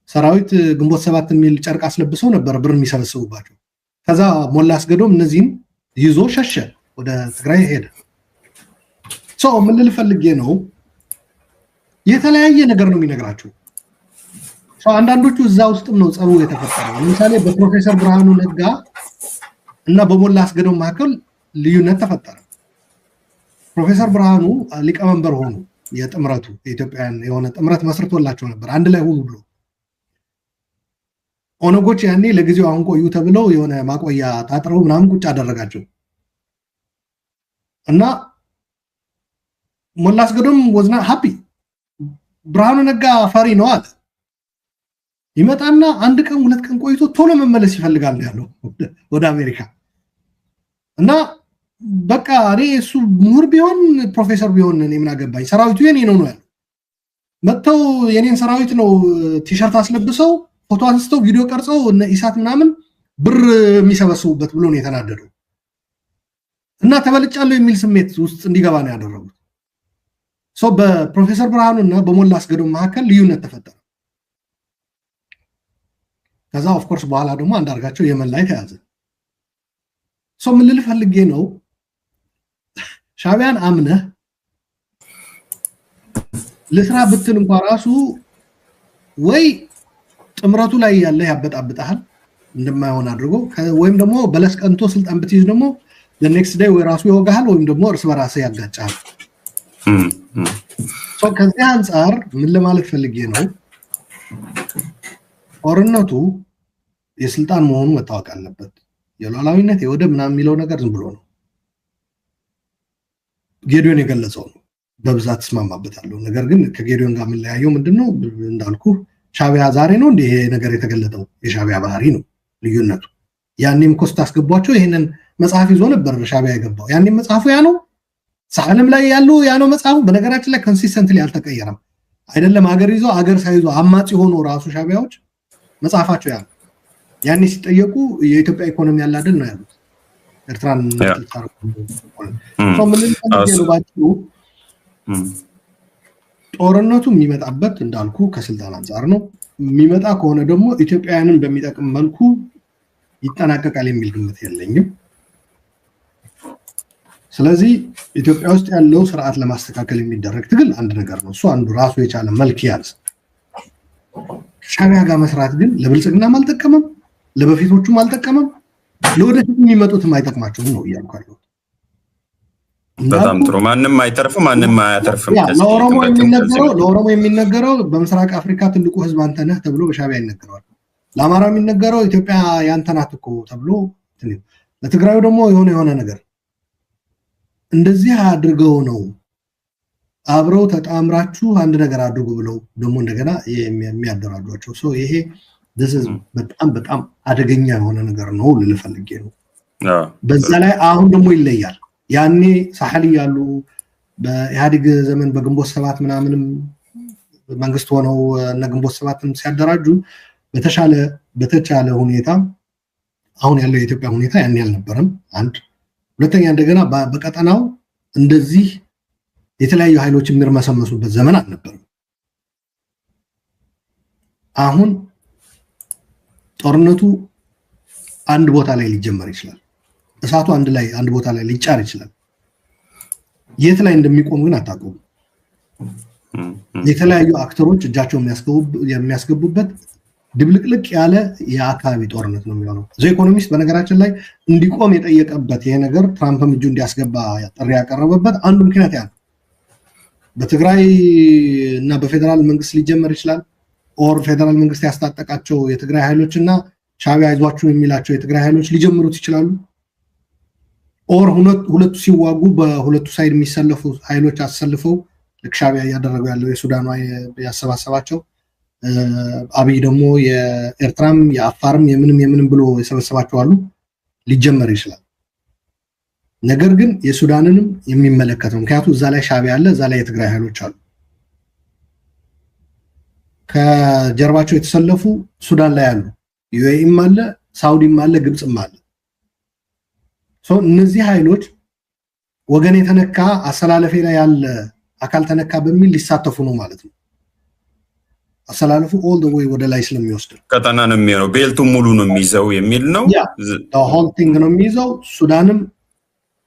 ሰራዊት ግንቦት 7 የሚል ጨርቅ አስለብሰው ነበር ብር የሚሰበስቡባቸው ከዛ ሞላ አስገዶም እነዚህን ይዞ ሸሸ ወደ ትግራይ ሄደ ሰው ምን ልፈልጌ ነው የተለያየ ነገር ነው የሚነግራቸው ሰው አንዳንዶቹ እዛ ውስጥም ነው ጸሩ የተፈጠረው ለምሳሌ በፕሮፌሰር ብርሃኑ ነጋ እና በሞላ አስገዶም መካከል ልዩነት ተፈጠረ ፕሮፌሰር ብርሃኑ ሊቀመንበር ሆኑ የጥምረቱ የኢትዮጵያን የሆነ ጥምረት መስርቶላቸው ነበር አንድ ላይ ሆኑ ብሎ ኦነጎች ያኔ ለጊዜው አሁን ቆዩ ተብለው የሆነ ማቆያ ታጥረው ምናምን ቁጭ አደረጋቸው እና ሞላ አስገዶም ወዝና ሃፒ ብርሃኑ ነጋ ፈሪ ነው አለ ይመጣና አንድ ቀን ሁለት ቀን ቆይቶ ቶሎ መመለስ ይፈልጋል ያለው ወደ አሜሪካ እና በቃ እሱ ምሁር ቢሆን ፕሮፌሰር ቢሆን እኔ ምን አገባኝ ሰራዊቱ የኔ ነው ያለው መጥተው የኔን ሰራዊት ነው ቲሸርት አስለብሰው ፎቶ አንስተው ቪዲዮ ቀርጸው እነ ኢሳት ምናምን ብር የሚሰበስቡበት ብሎ ነው የተናደደው እና ተበልጫለሁ የሚል ስሜት ውስጥ እንዲገባ ነው ያደረጉት ሶ በፕሮፌሰር ብርሃኑና በሞላ አስገዶም መካከል ልዩነት ተፈጠረ ከዛ ኦፍ ኮርስ በኋላ ደግሞ አንዳርጋቸው የመን ላይ ተያዘ ሶ ምን ልፈልጌ ነው ሻቢያን አምነህ ለስራ ብትል እንኳን ራሱ ወይ ጥምረቱ ላይ ያለ ያበጣብጣል እንደማይሆን አድርጎ ወይም ደግሞ በለስ ቀንቶ ስልጣን ብትይዝ ደግሞ the next day ወይ ራሱ ይወጋሃል ወይም ደግሞ እርስ በራስ ያጋጫል ሶ ከዚህ አንፃር ምን ለማለት ፈልጌ ነው ኦርነቱ የስልጣን መሆኑ መታወቅ አለበት የሉዓላዊነት የወደብ ምናምን የሚለው ነገር ዝም ብሎ ነው ጌዲዮን የገለጸው ነው በብዛት ተስማማበታለሁ ነገር ግን ከጌዲዮን ጋር ምን ለያየው ምንድነው እንዳልኩ ሻቢያ ዛሬ ነው እንደ ይሄ ነገር የተገለጠው የሻቢያ ባህሪ ነው ልዩነቱ ያኔም ኮስት አስገቧቸው ይሄንን መጽሐፍ ይዞ ነበር ሻቢያ የገባው ያኔም መጽሐፉ ያ ነው ሳለም ላይ ያለው ያ ነው መጽሐፉ በነገራችን ላይ ኮንሲስተንትሊ አልተቀየረም አይደለም ሀገር ይዞ ሀገር ሳይዞ አማጽ ሆኖ ራሱ ሻቢያዎች መጽሐፋቸው ያ ያኔ ሲጠየቁ የኢትዮጵያ ኢኮኖሚ ያላደን ነው ያሉት ኤርትራን ተጣጣሩ ጦርነቱ የሚመጣበት እንዳልኩ ከስልጣን አንፃር ነው የሚመጣ ከሆነ ደግሞ ኢትዮጵያውያንን በሚጠቅም መልኩ ይጠናቀቃል የሚል ግምት የለኝም ስለዚህ ኢትዮጵያ ውስጥ ያለው ስርዓት ለማስተካከል የሚደረግ ትግል አንድ ነገር ነው እሱ አንዱ ራሱ የቻለ መልክ ያዝ ሻቢያ ጋር መስራት ግን ለብልጽግና ማልተቀመም ለበፊቶቹም አልተቀመም ለወደፊት የሚመጡት ማይጠቅማቸው ነው ያልኳለው በጣም ጥሩ ማንንም አይተርፍም ማንንም አያተርፍም ለኦሮሞ የሚነገረው በምስራቅ አፍሪካ ትልቁ ህዝብ አንተ ነህ ተብሎ በሻቢያ ይነገራል ለአማራ የሚነገረው ኢትዮጵያ ያንተ ናት እኮ ተብሎ ለትግራዩ ደግሞ የሆነ ነገር እንደዚህ አድርገው ነው አብረው ተጣምራችሁ አንድ ነገር አድርጉ ብለው ደግሞ እንደገና የሚያደራጇቸው ሰው ይሄ በጣም አደገኛ የሆነ ነገር ነው ልፈልጌ ነው። በዛ ላይ አሁን ደግሞ ይለያል። ያኔ ሳህሊ ያሉ በኢህአዴግ ዘመን በግንቦት ሰባት ምናምንም መንግስት ሆነው እና ግንቦት ሰባትም ሲያደራጁ በተቻለ ሁኔታ አሁን ያለው የኢትዮጵያ ሁኔታ ያን ያልነበረም አንድ ሁለተኛ እንደገና በቀጠናው እንደዚህ የተለያዩ ኃይሎች የሚርመሰመሱበት ዘመን አልነበረም። አሁን ጦርነቱ አንድ ቦታ ላይ ሊጀመር ይችላል። እሳቱ አንድ ቦታ ላይ ሊጫር ይችላል። የት ላይ እንደሚቆም ግን አታውቁም። የተለያዩ አክተሮች እጃቸው የሚያስገቡበት ድብልቅልቅ ያለ የአካባቢ ጦርነት ነው የሚሆነው። ዘ ኢኮኖሚስት በነገራችን ላይ እንዲቆም የጠየቀበት ይሄ ነገር ትራምፕም እጁ እንዲያስገባ ጥሪ ያቀረበበት አንዱ ምክንያት ያ ነው። በትግራይ እና በፌደራል መንግስት ሊጀመር ይችላል። ኦር ፌደራል መንግስት ያስታጠቃቸው የትግራይ ኃይሎችና ሻዕቢያ አይዟችሁ የሚላቸው የትግራይ ኃይሎች ሊጀምሩት ይችላሉ። ኦር ሁለቱ ሲዋጉ በሁለቱ ሳይድ የሚሰለፉ ኃይሎች አሰልፈው ልክ ሻዕቢያ እያደረገው ያለው የሱዳኗ ያሰባሰባቸው አብይ ደግሞ የኤርትራም የአፋርም የምንም ብሎ የሰበሰባቸው አሉ። ሊጀመር ይችላል። ነገር ግን የሱዳንንም የሚመለከተው ምክንያቱ እዛ ላይ ሻዕቢያ አለ፣ እዛ ላይ የትግራይ ኃይሎች አሉ። ከጀርባቸው የተሰለፉ ሱዳን ላይ አሉ፣ ዩኤኢም አለ፣ ሳውዲም አለ፣ ግብጽም አለ። እነዚህ ኃይሎች ወገን የተነካ አሰላለፌ ላይ ያለ አካል ተነካ በሚል ሊሳተፉ ነው ማለት ነው። አሰላለፉ ኦል ዘ ዌይ ወደ ላይ ስለሚወስድ ቀጠና ነው የሚሆነው። ቤልቱ ሙሉ ነው የሚይዘው የሚል ነው። ሆል ቲንግ ነው የሚይዘው። ሱዳንም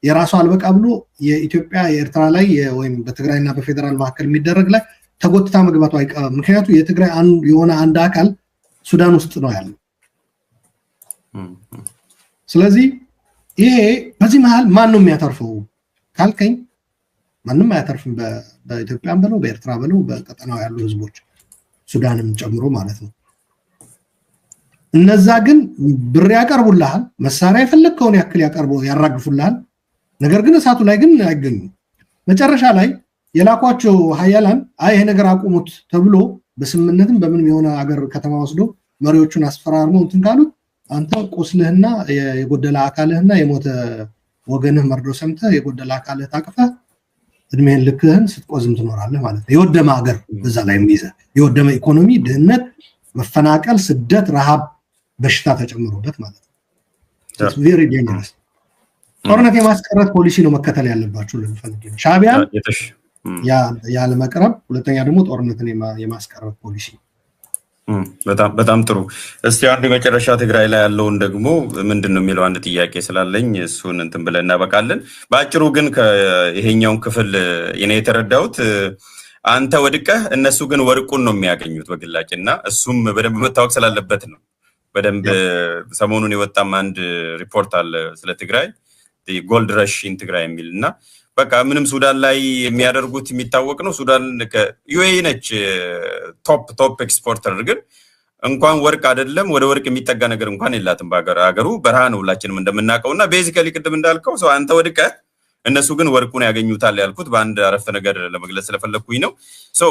የራሱ አልበቃ ብሎ የኢትዮጵያ የኤርትራ ላይ ወይም በትግራይና በፌደራል መካከል የሚደረግ ላይ ተጎትታ መግባቱ አይቀርም። ምክንያቱ የትግራይ የሆነ አንድ አካል ሱዳን ውስጥ ነው ያለው። ስለዚህ ይሄ በዚህ መሃል ማን ነው የሚያተርፈው ካልከኝ ማንም አያተርፍም። በኢትዮጵያም በለው በኤርትራ በለው በቀጠናው ያሉ ህዝቦች ሱዳንም ጨምሮ ማለት ነው። እነዛ ግን ብር ያቀርቡልሃል፣ መሳሪያ የፈለግከውን ያክል ያራግፉልሃል። ነገር ግን እሳቱ ላይ ግን አይገኙም። መጨረሻ ላይ የላኳቸው ሀያላን ይሄ ነገር አቁሙት ተብሎ በስምምነትም በምንም የሆነ አገር ከተማ ወስዶ መሪዎቹን አስፈራርመው እንትን ካሉት አንተ ቁስልህና የጎደለ አካልህና የሞተ ወገንህ መርዶ ሰምተህ የጎደለ አካልህ ታቅፈህ እድሜህን ልክህን ስትቆዝም ትኖራለህ ማለት ነው። የወደመ ሀገር በዛ ላይ የሚይዘህ የወደመ ኢኮኖሚ፣ ድህነት፣ መፈናቀል፣ ስደት፣ ረሃብ፣ በሽታ ተጨምሮበት ማለት ነው። ቬሪ ዴንጀረስ። ጦርነት የማስቀረት ፖሊሲ ነው መከተል ያለባችሁ ልፈልግ ነው። ሻዕቢያን ያለ መቅረብ፣ ሁለተኛ ደግሞ ጦርነትን የማስቀረት ፖሊሲ። በጣም ጥሩ። እስቲ አንድ መጨረሻ ትግራይ ላይ ያለውን ደግሞ ምንድነው የሚለው አንድ ጥያቄ ስላለኝ እሱን እንትን ብለን እናበቃለን። በአጭሩ ግን ይሄኛውን ክፍል እኔ የተረዳሁት አንተ ወድቀህ እነሱ ግን ወርቁን ነው የሚያገኙት በግላጭ እና እሱም በደንብ መታወቅ ስላለበት ነው። በደንብ ሰሞኑን የወጣም አንድ ሪፖርት አለ ስለ ትግራይ ጎልድ ረሽ ኢን ትግራይ የሚል እና በቃ ምንም ሱዳን ላይ የሚያደርጉት የሚታወቅ ነው። ሱዳን ዩኤኢ ነች ቶፕ ኤክስፖርተር፣ ግን እንኳን ወርቅ አይደለም ወደ ወርቅ የሚጠጋ ነገር እንኳን የላትም። በሀገሩ በረሃ ነው ሁላችንም እንደምናውቀው እና ቤዚካሊ ቅድም እንዳልከው ሰው አንተ ወድቀህ እነሱ ግን ወርቁን ያገኙታል ያልኩት በአንድ አረፍተ ነገር ለመግለጽ ስለፈለኩኝ ነው።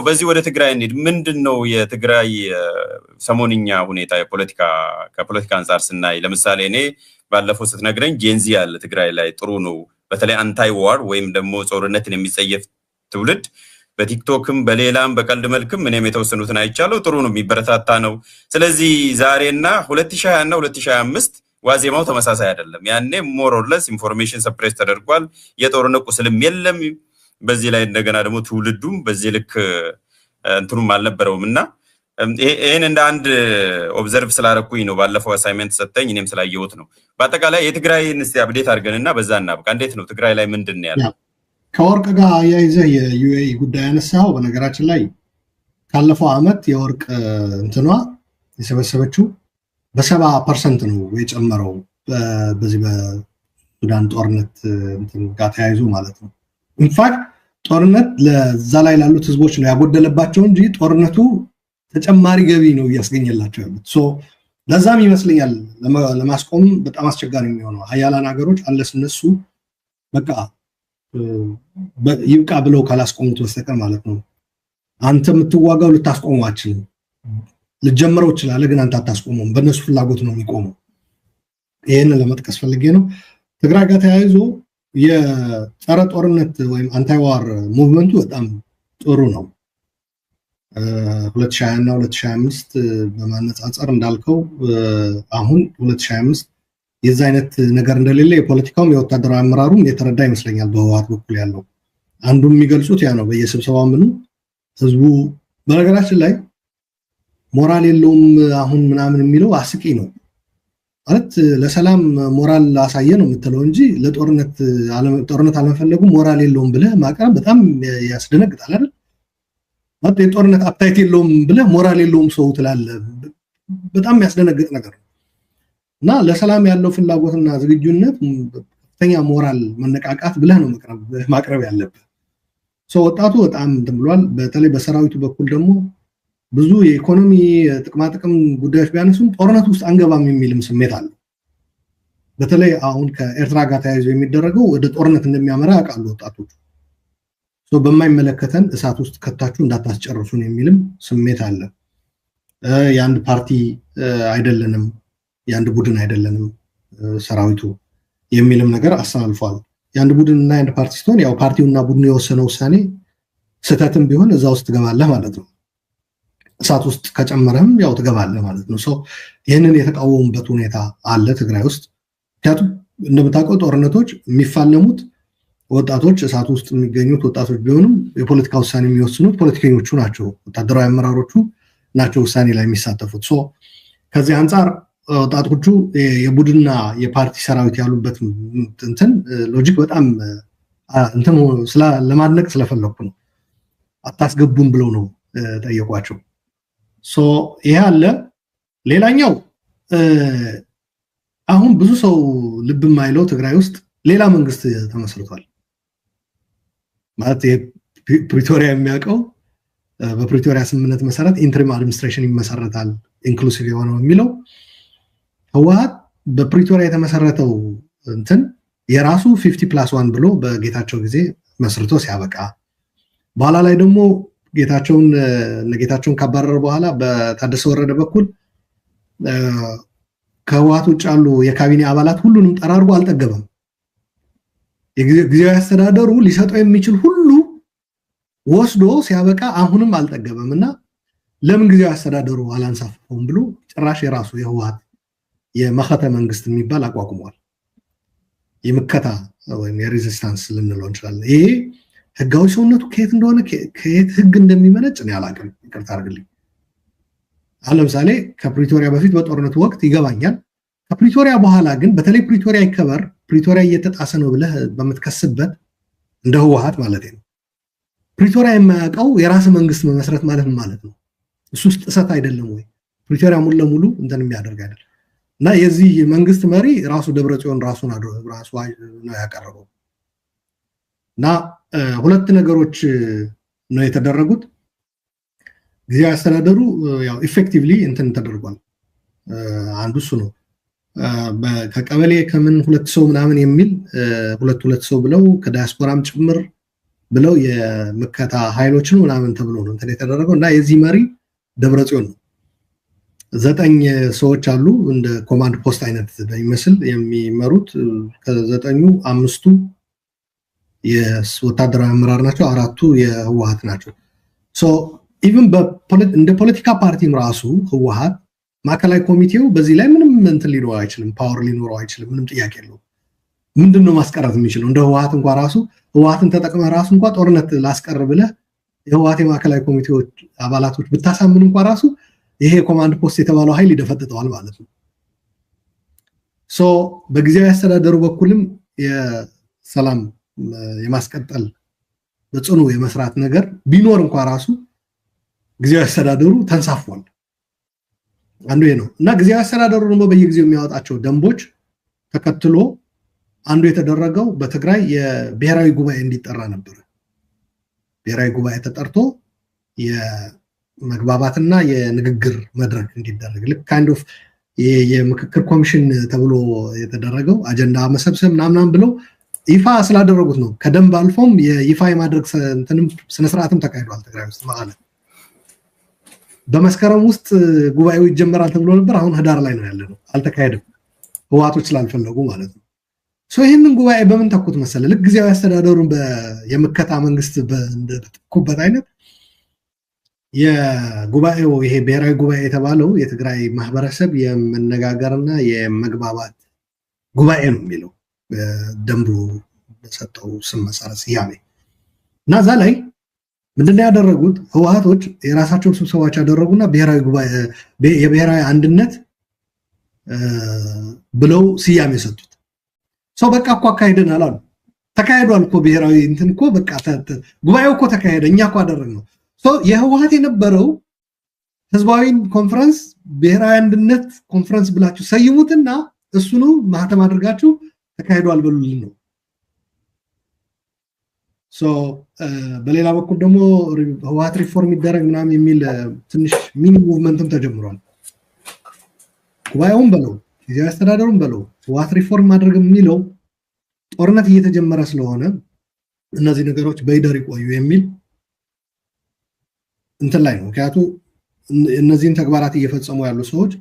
በዚህ ወደ ትግራይ እንሂድ። ምንድነው የትግራይ ሰሞንኛ ሁኔታ ከፖለቲካ አንጻር ስናይ? ለምሳሌ እኔ ባለፈው ስትነግረኝ ጄንዚ ያለ ትግራይ ላይ ጥሩ ነው፣ በተለይ አንታይ ዋር ወይም ደግሞ ጦርነትን የሚጸየፍ ትውልድ በቲክቶክም በሌላም በቀልድ መልክም እኔም የተወሰኑትን አይቻለሁ። ጥሩ ነው፣ የሚበረታታ ነው። ስለዚህ ዛሬና 2020 እና 2025 ዋዜማው ተመሳሳይ አይደለም። ያኔ ሞር ኦር ለስ ኢንፎርሜሽን ሰፕሬስ ተደርጓል። የጦርነት ቁስልም የለም። በዚህ ላይ እንደገና ደግሞ ትውልዱም በዚህ ልክ እንትኑም አልነበረውም እና ይሄን እንደ አንድ ኦብዘርቭ ስላረኩኝ ነው። ባለፈው አሳይመንት ሰጠኝ እኔም ስላየሁት ነው። በአጠቃላይ የትግራይን እስቲ አፕዴት አድርገንና በዛ እናብቃ። እንዴት ነው ትግራይ ላይ ምንድን ነው ያለው? ከወርቅ ጋር አያይዘህ የዩኤኢ ጉዳይ ያነሳው፣ በነገራችን ላይ ካለፈው አመት የወርቅ እንትኗ የሰበሰበችው በ70% ነው የጨመረው በዚህ በሱዳን ጦርነት ጋር ተያይዞ ማለት ነው። ኢንፋክት ጦርነት ለዛ ላይ ላሉት ህዝቦች ነው ያጎደለባቸው እንጂ ጦርነቱ ተጨማሪ ገቢ ነው እያስገኘላቸው ያሉት። ለዛም ይመስለኛል ለማስቆም በጣም አስቸጋሪ የሚሆነው ሀያላን ሀገሮች አለስ እነሱ በቃ ይብቃ ብለው ካላስቆሙት በስተቀር ማለት ነው። አንተ የምትዋጋው ልታስቆመው አትችልም። ልጀምረው ይችላል ግን አንተ አታስቆመውም። በእነሱ ፍላጎት ነው የሚቆመው። ይሄንን ለመጥቀስ ፈልጌ ነው። ትግራይ ጋር ተያይዞ የጸረ ጦርነት ወይም አንታይ ዋር ሙቭመንቱ በጣም ጥሩ ነው። 2020 እና 2025 በማነጻጸር እንዳልከው አሁን 2025 የዛ አይነት ነገር እንደሌለ የፖለቲካውም የወታደራዊ አመራሩም የተረዳ ይመስለኛል። በህወሓት በኩል ያለው አንዱ የሚገልጹት ያ ነው። በየስብሰባው ምኑ ህዝቡ በነገራችን ላይ ሞራል የለውም አሁን ምናምን የሚለው አስቂ ነው ማለት ለሰላም ሞራል አሳየ ነው የምትለው እንጂ ለጦርነት አለመፈለጉ ሞራል የለውም ብለህ ማቅረብ በጣም ያስደነግጣል አይደል? ማለት የጦርነት አፕታይት የለውም ብለህ ሞራል የለውም ሰው ትላለህ። በጣም ያስደነግጥ ነገር ነው። እና ለሰላም ያለው ፍላጎትና ዝግጁነት ከፍተኛ ሞራል መነቃቃት ብለህ ነው ማቅረብ ያለብህ። ወጣቱ በጣም ብሏል። በተለይ በሰራዊቱ በኩል ደግሞ ብዙ የኢኮኖሚ ጥቅማ ጥቅም ጉዳዮች ቢያነሱም ጦርነት ውስጥ አንገባም የሚልም ስሜት አለ። በተለይ አሁን ከኤርትራ ጋር ተያይዞ የሚደረገው ወደ ጦርነት እንደሚያመራ ያውቃሉ ወጣቶቹ። በማይመለከተን እሳት ውስጥ ከታችሁ እንዳታስጨርሱን የሚልም ስሜት አለ። የአንድ ፓርቲ አይደለንም፣ የአንድ ቡድን አይደለንም ሰራዊቱ የሚልም ነገር አስተላልፏል። የአንድ ቡድን እና የአንድ ፓርቲ ሲሆን ያው ፓርቲውና ቡድኑ የወሰነው ውሳኔ ስህተትም ቢሆን እዛ ውስጥ ትገባለህ ማለት ነው። እሳት ውስጥ ከጨመረም ያው ትገባለህ ማለት ነው። ይህንን የተቃወሙበት ሁኔታ አለ ትግራይ ውስጥ። ምክንያቱም እንደምታውቀው ጦርነቶች የሚፋለሙት ወጣቶች፣ እሳት ውስጥ የሚገኙት ወጣቶች ቢሆኑም የፖለቲካ ውሳኔ የሚወስኑት ፖለቲከኞቹ ናቸው፣ ወታደራዊ አመራሮቹ ናቸው ውሳኔ ላይ የሚሳተፉት። ከዚህ አንጻር ወጣቶቹ የቡድንና የፓርቲ ሰራዊት ያሉበት እንትን ሎጂክ በጣም እንትን ለማድነቅ ስለፈለኩ ነው። አታስገቡን ብለው ነው ጠየቋቸው። ይሄ አለ። ሌላኛው አሁን ብዙ ሰው ልብ የማይለው ትግራይ ውስጥ ሌላ መንግስት ተመስርቷል። ማለት ፕሪቶሪያ የሚያውቀው በፕሪቶሪያ ስምምነት መሰረት ኢንተሪም አድሚኒስትሬሽን ይመሰረታል ኢንክሉሲቭ የሆነው የሚለው ህወሓት በፕሪቶሪያ የተመሰረተው እንትን የራሱ 50+1 ብሎ በጌታቸው ጊዜ መስርቶ ሲያበቃ በኋላ ላይ ደግሞ ጌታቸውን ካባረረ በኋላ በታደሰ ወረደ በኩል ከህወሓት ውጭ ያሉ የካቢኔ አባላት ሁሉንም ጠራርጎ አልጠገበም። የጊዜያዊ አስተዳደሩ ሊሰጠው የሚችል ሁሉ ወስዶ ሲያበቃ አሁንም አልጠገበም እና ለምን ጊዜያዊ አስተዳደሩ አላንሳፈውም ብሎ ጭራሽ የራሱ የህወሓት የመከተ መንግስት የሚባል አቋቁሟል። የምከታ ወይም የሬዚስታንስ ልንለው እንችላለን። ይሄ ህጋዊ ሰውነቱ ከየት እንደሆነ ከየት ህግ እንደሚመነጭ ነው ያላቀም። ይቅርታ አድርግልኝ። ለምሳሌ ከፕሪቶሪያ በፊት በጦርነቱ ወቅት ይገባኛል። ከፕሪቶሪያ በኋላ ግን በተለይ ፕሪቶሪያ ይከበር፣ ፕሪቶሪያ እየተጣሰ ነው ብለህ በምትከስበት እንደ ህወሓት ማለት ነው ፕሪቶሪያ የማያውቀው የራስ መንግስት መመስረት ማለት ነው። እሱ ውስጥ ጥሰት አይደለም ወይ? ፕሪቶሪያ ሙሉ ለሙሉ እንትን የሚያደርግ አይደል? እና የዚህ መንግስት መሪ ራሱ ደብረጽዮን ራሱ ነው ያቀረበው። እና ሁለት ነገሮች ነው የተደረጉት። ጊዜያዊ አስተዳደሩ ያው ኢፌክቲቭሊ እንትን ተደርጓል። አንዱ እሱ ነው። ከቀበሌ ከምን ሁለት ሰው ምናምን የሚል ሁለት ሰው ብለው ከዳያስፖራም ጭምር ብለው የመከታ ኃይሎችን ምናምን ተብሎ ነው እንትን የተደረገው። እና የዚህ መሪ ደብረጽዮን ነው። 9 ሰዎች አሉ እንደ ኮማንድ ፖስት አይነት በሚመስል የሚመሩት። ከ9ኙ 5ቱ የወታደራዊ አመራር ናቸው፣ 4ቱ የህወሓት ናቸው። ኢቭን እንደ ፖለቲካ ፓርቲም ራሱ ህወሓት ማዕከላዊ ኮሚቴው በዚህ ላይ ምንም እንትን ሊኖረው አይችልም፣ ፓወር ሊኖረው አይችልም። ምንም ጥያቄ የለውም። ምንድነው ማስቀረት የሚችለው? እንደ ህወሓት እንኳን ራሱ ህወሓትን ተጠቅመህ ራሱ እንኳን ጦርነት ላስቀር ብለህ የህወሓት የማዕከላዊ ኮሚቴዎች አባላቶች ብታሳምን እንኳን ራሱ ይሄ ኮማንድ ፖስት የተባለው ኃይል ይደፈጥጠዋል ማለት ነው። በጊዜያዊ አስተዳደሩ በኩልም የሰላም የማስቀጠል በጽኑ የመስራት ነገር ቢኖር እንኳን ራሱ ጊዜያዊ አስተዳደሩ ተንሳፏል። አንዱ ይሄ ነው። እና ጊዜያዊ አስተዳደሩ ደግሞ በየጊዜው የሚያወጣቸው ደንቦች ተከትሎ አንዱ የተደረገው በትግራይ የብሔራዊ ጉባኤ እንዲጠራ ነበር። ብሔራዊ ጉባኤ ተጠርቶ የመግባባትና የንግግር መድረክ እንዲደረግ ልክ ካይንድ ኦፍ የምክክር ኮሚሽን ተብሎ የተደረገው አጀንዳ መሰብሰብ ምናምን ብለው ይፋ ስላደረጉት ነው። ከደንብ አልፎም የይፋ የማድረግ እንትንም ስነ ስርዓትም ተካሂዷል ትግራይ ውስጥ ማለት በመስከረም ውስጥ ጉባኤው ይጀመራል ተብሎ ነበር። አሁን ህዳር ላይ ነው ያለነው፣ አልተካሄደም ህወሓቶች ስላልፈለጉ ማለት ነው። ይህንን ጉባኤ በምን ተኩት መሰለ ልክ ጊዜያዊ አስተዳደሩን የምከታ መንግስት በተኩበት አይነት የጉባኤው ይሄ ብሔራዊ ጉባኤ የተባለው የትግራይ ማህበረሰብ የመነጋገርና የመግባባት ጉባኤ ነው የሚለው ደንቡ በሰጠው ስም መሰረት ስያሜ እና እዛ ላይ ምንድነው ያደረጉት ህወሓቶች የራሳቸውን ስብሰባዎች ያደረጉና ብሔራዊ ጉባኤ የብሔራዊ አንድነት ብለው ስያሜ ሰጡት። በቃ እኮ አካሄደናል አሉ። ተካሄዷል እኮ ብሔራዊ እንትን እኮ በቃ ጉባኤው እኮ ተካሄደ፣ እኛ እኮ አደረግነው። የህወሓት የነበረው ህዝባዊ ኮንፈረንስ ብሔራዊ አንድነት ኮንፈረንስ ብላችሁ ሰይሙትና እሱኑ ማህተም አድርጋችሁ ተካሄዷል በሉልን ነው። በሌላ በኩል ደግሞ ህወሓት ሪፎርም ይደረግ ምናምን የሚል ትንሽ ሚኒ ሙቭመንትም ተጀምሯል። ጉባኤውን በለው ጊዜያዊ አስተዳደሩን በለው ህወሓት ሪፎርም ማድረግ የሚለው ጦርነት እየተጀመረ ስለሆነ እነዚህ ነገሮች በይደር ይቆዩ የሚል እንትን ላይ ነው። ምክንያቱም እነዚህን ተግባራት እየፈጸሙ ያሉ ሰዎች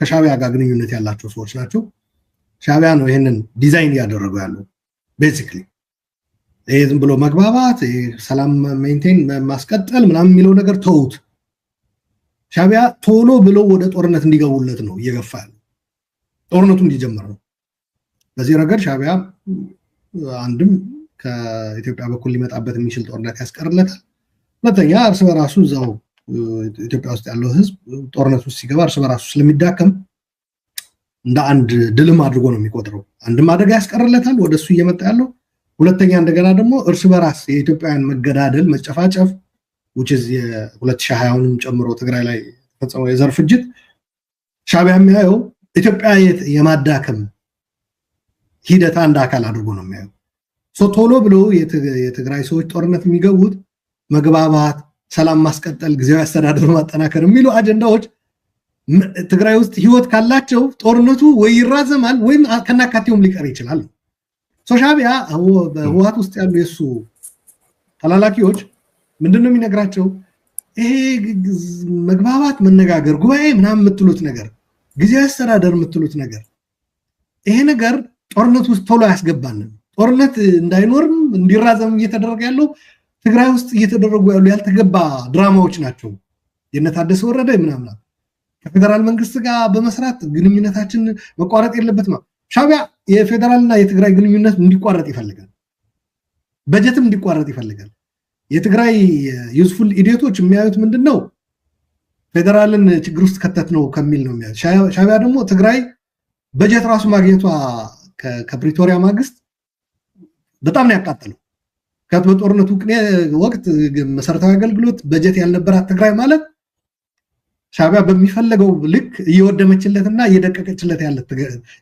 ከሻዕቢያ ጋር ግንኙነት ያላቸው ሰዎች ናቸው። ሻዕቢያ ነው ይሄንን ዲዛይን ያደረገው ያለው ቤዚክሊ ይሄ ዝም ብሎ መግባባት ሰላም ሜንቴን ማስቀጠል ምናምን የሚለው ነገር ተውት። ሻዕቢያ ቶሎ ብሎ ወደ ጦርነት እንዲገቡለት ነው እየገፋ ያለው፣ ጦርነቱ እንዲጀምር ነው። በዚህ ረገድ ሻዕቢያ አንድም ከኢትዮጵያ በኩል ሊመጣበት የሚችል ጦርነት ያስቀርለታል። ሁለተኛ እርስ በራሱ እዛው ኢትዮጵያ ውስጥ ያለው ህዝብ ጦርነት ውስጥ ሲገባ እርስ በራሱ ስለሚዳከም እንደ አንድ ድልም አድርጎ ነው የሚቆጥረው። አንድም አደጋ ያስቀርለታል ወደሱ እየመጣ ያለው። ሁለተኛ እንደገና ደግሞ እርስ በራስ የኢትዮጵያን መገዳደል መጨፋጨፍ which is የ2020ንም ጨምሮ ትግራይ ላይ ተፈጸመው የዘር ፍጅት ሻዕቢያ የሚያየው ኢትዮጵያ የማዳከም ሂደት አንድ አካል አድርጎ ነው የሚያየው። ቶሎ ብሎ የትግራይ ሰዎች ጦርነት የሚገቡት መግባባት፣ ሰላም ማስቀጠል፣ ጊዜያዊ አስተዳደር ማጠናከር የሚሉ አጀንዳዎች ትግራይ ውስጥ ህይወት ካላቸው ጦርነቱ ወይ ይራዘማል ወይም ከናካቴውም ሊቀር ይችላል። ሻዕቢያ በህወሓት ውስጥ ያሉ የሱ ተላላኪዎች ምንድነው የሚነግራቸው? ይሄ መግባባት፣ መነጋገር፣ ጉባኤ ምናምን የምትሉት ነገር፣ ጊዜያዊ አስተዳደር የምትሉት ነገር ይሄ ነገር ጦርነት ውስጥ ቶሎ ያስገባንም፣ ጦርነት እንዳይኖርም እንዲራዘም እየተደረገ ያለው ትግራይ ውስጥ እየተደረጉ ያሉ ያልተገባ ድራማዎች ናቸው። የነታደሰ ወረደ ምናምን ከፌደራል መንግስት ጋር በመስራት ግንኙነታችን መቋረጥ የለበትም። ሻዕቢያ የፌደራልና የትግራይ ግንኙነት እንዲቋረጥ ይፈልጋል፣ በጀትም እንዲቋረጥ ይፈልጋል። የትግራይ ዩዝፉል ኢዲዮቶች የሚያዩት ምንድነው? ፌደራልን ችግር ውስጥ ከተት ነው ከሚል ነው የሚያዩት። ሻዕቢያ ደግሞ ትግራይ በጀት ራሱ ማግኘቷ ከፕሪቶሪያ ማግስት በጣም ነው ያቃጠለው። በጦርነቱ ወቅት መሰረታዊ አገልግሎት በጀት ያልነበራት ትግራይ ማለት ሻዕቢያ በሚፈልገው ልክ እየወደመችለትና እየደቀቀችለት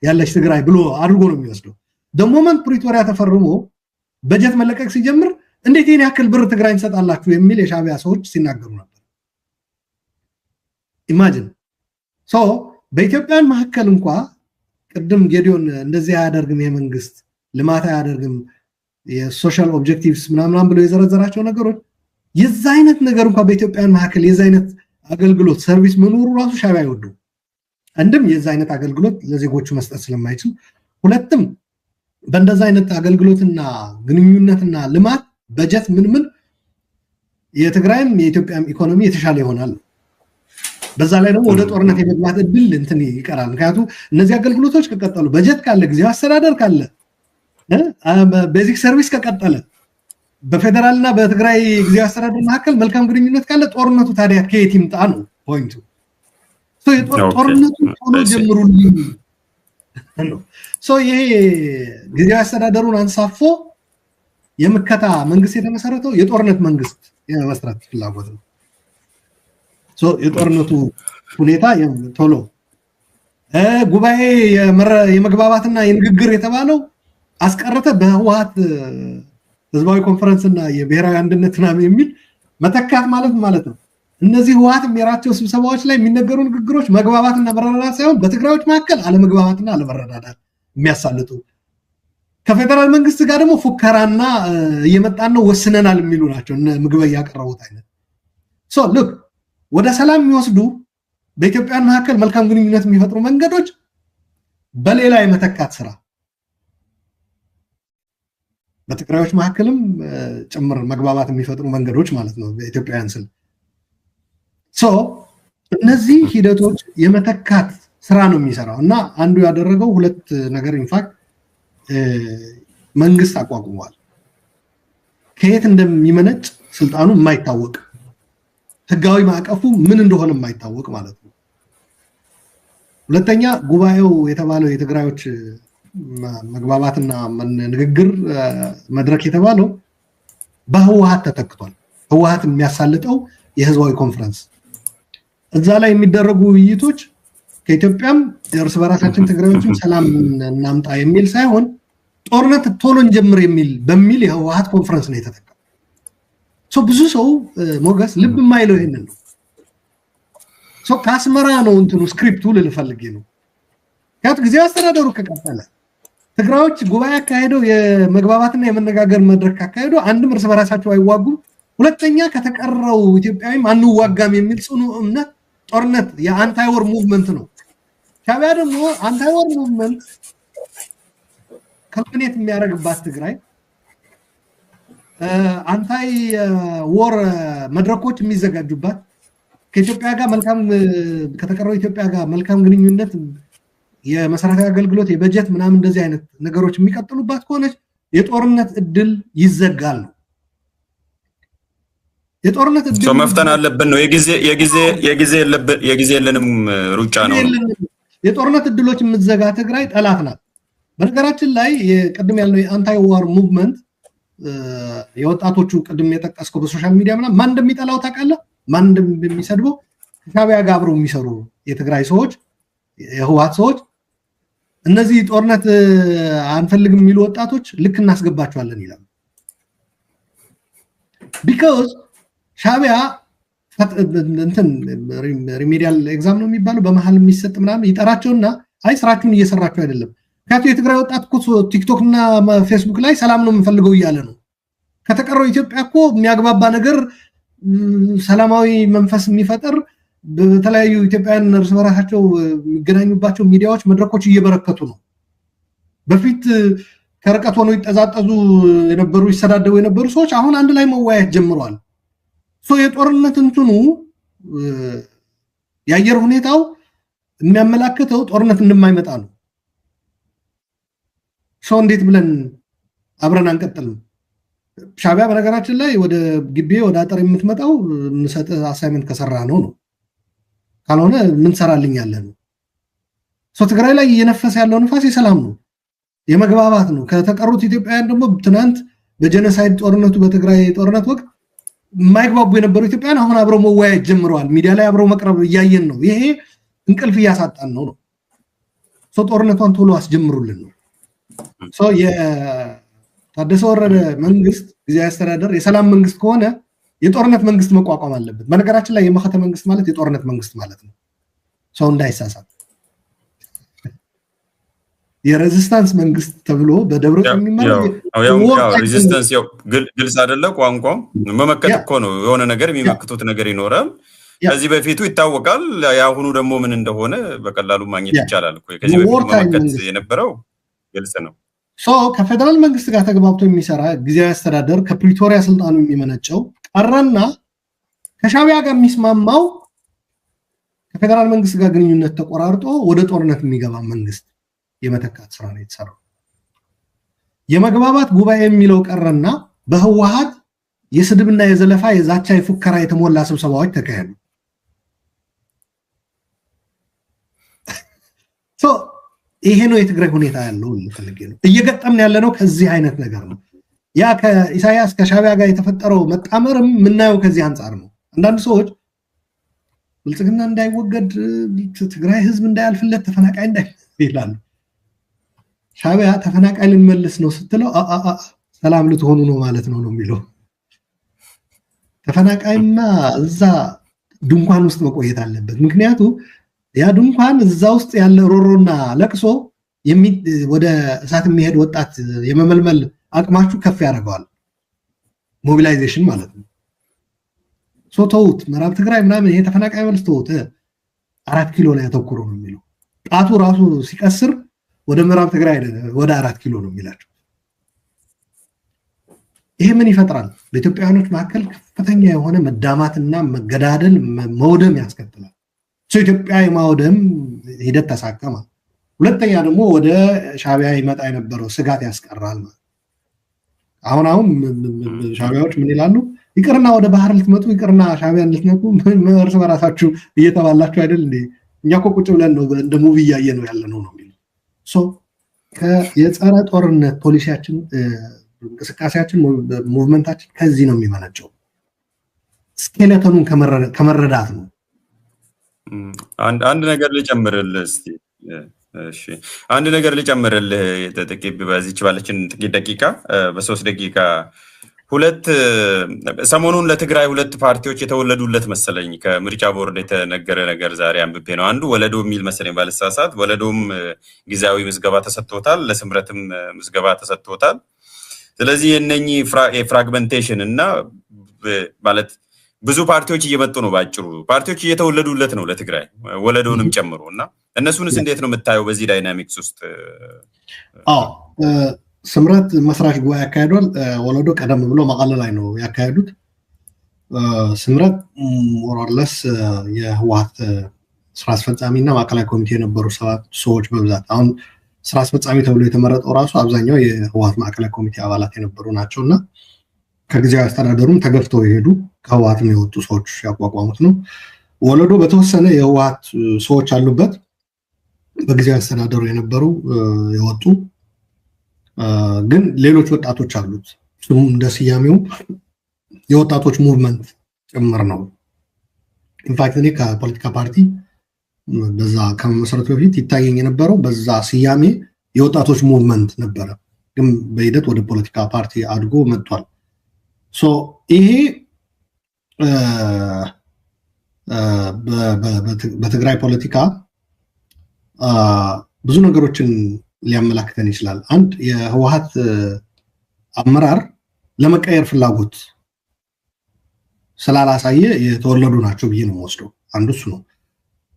ያለች ትግራይ ብሎ አድርጎ ነው የሚወስደው። ሞመንት ፕሪቶሪያ ተፈርሞ በጀት መለቀቅ ሲጀምር እንዴት ይሄን ያክል ብር ትግራይ እንሰጣላችሁ የሚል የሻዕቢያ ሰዎች ሲናገሩ ነበር። ኢማጂን በኢትዮጵያን መካከል እንኳ ቅድም ጌዲዮን እንደዚህ አያደርግም የመንግስት ልማት አያደርግም የሶሻል ኦብጀክቲቭስ ምናምን ብሎ የዘረዘራቸው ነገሮች የዛ አይነት ነገር እንኳን በኢትዮጵያን መካከል የዛ አይነት አገልግሎት ሰርቪስ መኖሩ ራሱ ሻዕቢያ ይወደው። አንድም የዛ አይነት አገልግሎት ለዜጎቹ መስጠት ስለማይችል፣ ሁለትም በእንደዛ አይነት አገልግሎትና ግንኙነትና ልማት በጀት ምን የትግራይም የኢትዮጵያም ኢኮኖሚ የተሻለ ይሆናል። በዛ ላይ ደግሞ ወደ ጦርነት የመግባት እድል እንትን ይቀራል። ምክንያቱም እነዚህ አገልግሎቶች ከቀጠሉ በጀት ካለ ጊዜያዊ አስተዳደር ካለ ቤዚክ ሰርቪስ ከቀጠለ በፌደራልና በትግራይ ጊዜያዊ አስተዳደር መካከል መልካም ግንኙነት ካለ ጦርነቱ ታዲያ ከየት ይምጣ ነው ፖይንቱ። ጦርነቱ ቶሎ ጀምሩልኝ ነው። ይሄ ጊዜያዊ አስተዳደሩን አንሳፎ የምከታ መንግስት የተመሰረተው የጦርነት መንግስት የመስራት ፍላጎት ነው። የጦርነቱ ሁኔታ ቶሎ ጉባኤ የመግባባትና የንግግር የተባለው አስቀረተ በህወሓት ህዝባዊ ኮንፈረንስ እና የብሔራዊ አንድነት ምናምን የሚል መተካት ማለት ነው። እነዚህ ህወሓት የሚራቸው ስብሰባዎች ላይ የሚነገሩ ንግግሮች መግባባትና መረዳዳት ሳይሆን በትግራዮች መካከል አለመግባባትና አለመረዳዳት የሚያሳልጡ ከፌደራል መንግስት ጋር ደግሞ ፉከራና እየመጣን ነው ወስነናል የሚሉ ናቸው እነ ምግበ ያቀረቡት አይነት ሶ ሉክ ወደ ሰላም የሚወስዱ በኢትዮጵያ መካከል መልካም ግንኙነት የሚፈጥሩ መንገዶች በሌላ የመተካት ስራ በትግራዮች መካከልም ጭምር መግባባት የሚፈጥሩ መንገዶች ማለት ነው በኢትዮጵያውያን ስል ሶ እነዚህ ሂደቶች የመተካት ስራ ነው የሚሰራው እና አንዱ ያደረገው ሁለት ነገር ኢንፋክት መንግስት አቋቁሟል ከየት እንደሚመነጭ ስልጣኑ የማይታወቅ ህጋዊ ማዕቀፉ ምን እንደሆነ የማይታወቅ ማለት ነው ሁለተኛ ጉባኤው የተባለው የትግራዮች መግባባትና ንግግር መድረክ የተባለው በህወሓት ተተክቷል ህወሓት የሚያሳልጠው የህዝባዊ ኮንፈረንስ እዛ ላይ የሚደረጉ ውይይቶች ከኢትዮጵያም እርስ በራሳችን ትግራዮችም ሰላም እናምጣ የሚል ሳይሆን ጦርነት ቶሎ እንጀምር በሚል የህወሓት ኮንፈረንስ ነው የተተካው ሶ ብዙ ሰው ሞገስ ልብ ማይለው ይሄንን ነው ሶ ካስመራ ነው እንትኑ ስክሪፕቱ ልፈልግ ነው ያት ጊዜው አስተዳደሩ ከቀጠለ ትግራዮች ጉባኤ አካሄደው የመግባባትና የመነጋገር መድረክ አካሄደው አንድም እርስ በራሳቸው አይዋጉም ሁለተኛ ከተቀረው ኢትዮጵያዊም አንዋጋም የሚል ጽኑ እምነት ጦርነት የአንታይ ወር ሙቭመንት ነው ሻዕቢያ ደግሞ አንታይ ወር ሙቭመንት ካልኩሌት የሚያደርግባት ትግራይ አንታይ ወር መድረኮች የሚዘጋጁባት ከኢትዮጵያ ጋር መልካም ከተቀረው ኢትዮጵያ ጋር መልካም ግንኙነት የመሰረታዊ አገልግሎት የበጀት ምናምን እንደዚህ አይነት ነገሮች የሚቀጥሉባት ከሆነች የጦርነት እድል ይዘጋል ነው የጦርነት እድል መፍተን አለብን ነው የጊዜ የለንም ሩጫ ነው የጦርነት እድሎች የምትዘጋ ትግራይ ጠላት ናት በነገራችን ላይ የቀድም ያለው የአንታይ ዋር ሙቭመንት የወጣቶቹ ቀድም የጠቀስከው በሶሻል ሚዲያ ማን እንደሚጠላው ታውቃለህ ማን እንደሚሰድበው ሻዕቢያ ጋር አብረው የሚሰሩ የትግራይ ሰዎች የህወሓት ሰዎች እነዚህ ጦርነት አንፈልግም የሚሉ ወጣቶች ልክ እናስገባቸዋለን ይላሉ because ሻዕቢያ እንትን ሪሜዲያል ኤግዛም ነው የሚባለው በመሃል የሚሰጥ ምናምን ይጠራቸውና አይ ስራችሁን እየሰራችሁ አይደለም ካቱ የትግራይ ወጣት እኮ ቲክቶክ እና ፌስቡክ ላይ ሰላም ነው የምፈልገው እያለ ነው ከተቀረው ኢትዮጵያ እኮ የሚያግባባ ነገር ሰላማዊ መንፈስ የሚፈጥር በተለያዩ ኢትዮጵያውያን እርስ በራሳቸው የሚገናኙባቸው ሚዲያዎች መድረኮች እየበረከቱ ነው በፊት ከርቀት ሆነው ይጠዛጠዙ የነበሩ ይሰዳደቡ የነበሩ ሰዎች አሁን አንድ ላይ መወያየት ጀምረዋል ሶ የጦርነት እንትኑ የአየር ሁኔታው የሚያመላክተው ጦርነት እንደማይመጣ ነው ሶ እንዴት ብለን አብረን አንቀጥልም ሻዕቢያ በነገራችን ላይ ወደ ግቤ ወደ አጠር የምትመጣው እንሰጥ አሳይመንት ከሰራ ነው ካልሆነ ምን ሰራልኝ ያለ ነው ሶ ትግራይ ላይ እየነፈሰ ያለው ንፋስ የሰላም ነው የመግባባት ነው ከተቀሩት ኢትዮጵያውያን ደግሞ ትናንት በጀነሳይድ ጦርነቱ በትግራይ ጦርነት ወቅት የማይግባቡ የነበሩ ኢትዮጵያውያን አሁን አብረው መወያየት ጀምረዋል ሚዲያ ላይ አብረው መቅረብ እያየን ነው ይሄ እንቅልፍ እያሳጣን ነው ሶ ጦርነቷን ቶሎ አስጀምሩልን ነው ሶ የታደሰ ወረደ መንግስት ጊዜያዊ አስተዳደር የሰላም መንግስት ከሆነ የጦርነት መንግስት መቋቋም አለበት በነገራችን ላይ የመኸተ መንግስት ማለት የጦርነት መንግስት ማለት ነው ሰው እንዳይሳሳት የሬዚስታንስ መንግስት ተብሎ በደብረ የሚመራው ሬዚስታንስ ግልጽ አይደለ ቋንቋው መመከት እኮ ነው የሆነ ነገር የሚመክቱት ነገር ይኖራል ከዚህ በፊቱ ይታወቃል ያሁኑ ደግሞ ምን እንደሆነ በቀላሉ ማግኘት ይቻላል እኮ ከዚህ በፊቱ መመከት የነበረው ግልጽ ነው ሶ ከፌደራል መንግስት ጋር ተግባብቶ የሚሰራ ጊዜያዊ አስተዳደር ከፕሪቶሪያ ስልጣኑ የሚመነጨው ቀረና ከሻዕቢያ ጋር የሚስማማው ከፌደራል መንግስት ጋር ግንኙነት ተቆራርጦ ወደ ጦርነት የሚገባ መንግስት የመተካት ስራ ነው የተሰራው የመግባባት ጉባኤ የሚለው ቀረና በህወሓት የስድብና የዘለፋ የዛቻ የፉከራ የተሞላ ስብሰባዎች ተካሄዱ ሶ ይሄ ነው የትግራይ ሁኔታ ያለው ልፈልግ ነው እየገጠምን ያለ ነው ከዚህ አይነት ነገር ነው ያ ከኢሳያስ ከሻዕቢያ ጋር የተፈጠረው መጣመርም ምናየው ከዚህ አንፃር ነው አንዳንድ ሰዎች ብልጽግና እንዳይወገድ ትግራይ ህዝብ እንዳያልፍለት ተፈናቃይ እንዳይላሉ ሻዕቢያ ተፈናቃይ ልንመልስ ነው ስትለው ሰላም ልትሆኑ ነው ማለት ነው የሚለው ተፈናቃይና እዛ ድንኳን ውስጥ መቆየት አለበት ምክንያቱም ያ ድንኳን እዛ ውስጥ ያለ ሮሮና ለቅሶ ወደ እሳት የሚሄድ ወጣት የመመልመል አቅማችሁ ከፍ ያደርገዋል ሞቢላይዜሽን ማለት ነው ሶተውት ምዕራብ ትግራይ ምናምን ይሄ ተፈናቃይ መልስ ተውት 4 ኪሎ ላይ ያተኩሩ ነው የሚለው ጣቱ ራሱ ሲቀስር ወደ ምዕራብ ትግራይ ወደ 4 ኪሎ ነው የሚላቸው ይሄ ምን ይፈጥራል በኢትዮጵያውያኖች መካከል ከፍተኛ የሆነ መዳማትና መገዳደል መውደም ያስከትላል ኢትዮጵያ የማውደም ሂደት ተሳካማ ሁለተኛ ደግሞ ወደ ሻቢያ ይመጣ የነበረው ስጋት ያስቀራል አሁን ሻቢያዎች ምን ይላሉ ይቅርና ወደ ባህር ልትመጡ ይቅርና ሻቢያን ልትነቁ እርስ በራሳችሁ እየተባላችሁ አይደል እንዴ እኛኮ ቁጭ ብለን ነው እንደ ሙቪ ያየነው ያለነው ነው የሚሉ የጸረ ጦርነት ፖሊሲያችን እንቅስቃሴያችን ሙቭመንታችን ከዚህ ነው የሚመነጨው ስኬለተኑን ከመረዳት ነው አንድ ነገር ልጨምርልህ እስቲ እሺ አንድ ነገር ልጨምርልህ ተጠቂብ በዚች ባለችን ጥቂት ደቂቃ በ3 ደቂቃ ሁለት ሰሞኑን ለትግራይ ሁለት ፓርቲዎች የተወለዱለት መሰለኝ ከምርጫ ቦርድ የተነገረ ነገር ዛሬ አንብቤ ነው አንዱ ወለዶ የሚል መሰለኝ ባለሳሳት ወለዶም ጊዜያዊ ምዝገባ ተሰጥቶታል ለስምረትም ምዝገባ ተሰጥቶታል ስለዚህ የነኚህ ፍራግመንቴሽን እና ማለት ብዙ ፓርቲዎች እየመጡ ነው ባጭሩ ፓርቲዎች እየተወለዱለት ነው ለትግራይ ወለዶንም ጨምሮና እነሱንስ እንዴት ነው የምታየው በዚህ ዳይናሚክስ ውስጥ ስምረት መስራች ጉባኤ ያካሄዷል ወለዶ ቀደም ብሎ መቀለ ላይ ነው ያካሄዱት ስምረት ሞራለስ የህወሓት ስራ አስፈጻሚና ማዕከላዊ ኮሚቴ የነበሩ ሰዎች በብዛት አሁን ስራ አስፈጻሚ ተብሎ የተመረጠው ራሱ አብዛኛው የህወሓት ማዕከላዊ ኮሚቴ አባላት የነበሩ ናቸውና ከጊዜያዊ አስተዳደሩም ተገፍተው ይሄዱ ከህወሓትም የወጡ ሰዎች ያቋቋሙት ነው ወለዶ በተወሰነ የህወሓት ሰዎች አሉበት በጊዜያዊ አስተዳደሩ የነበሩ የወጡ ግን ሌሎች ወጣቶች አሉት ስሙም እንደስያሜው የወጣቶች ሙቭመንት ጭምር ነው ኢንፋክት እኔ ከፖለቲካ ፓርቲ በዛ ከመሰረቱ በፊት ይታየኝ የነበረው በዛ ስያሜ የወጣቶች ሙቭመንት ነበረ ግን በሂደት ወደ ፖለቲካ ፓርቲ አድጎ መጥቷል ይሄ በትግራይ ፖለቲካ ብዙ ነገሮችን ሊያመላክተን ይችላል አንድ የህወሓት አመራር ለመቀየር ፍላጎት ስላላሳየ የተወለዱ ናቸው ብዬ ነው ወስደው አንዱ እሱ ነው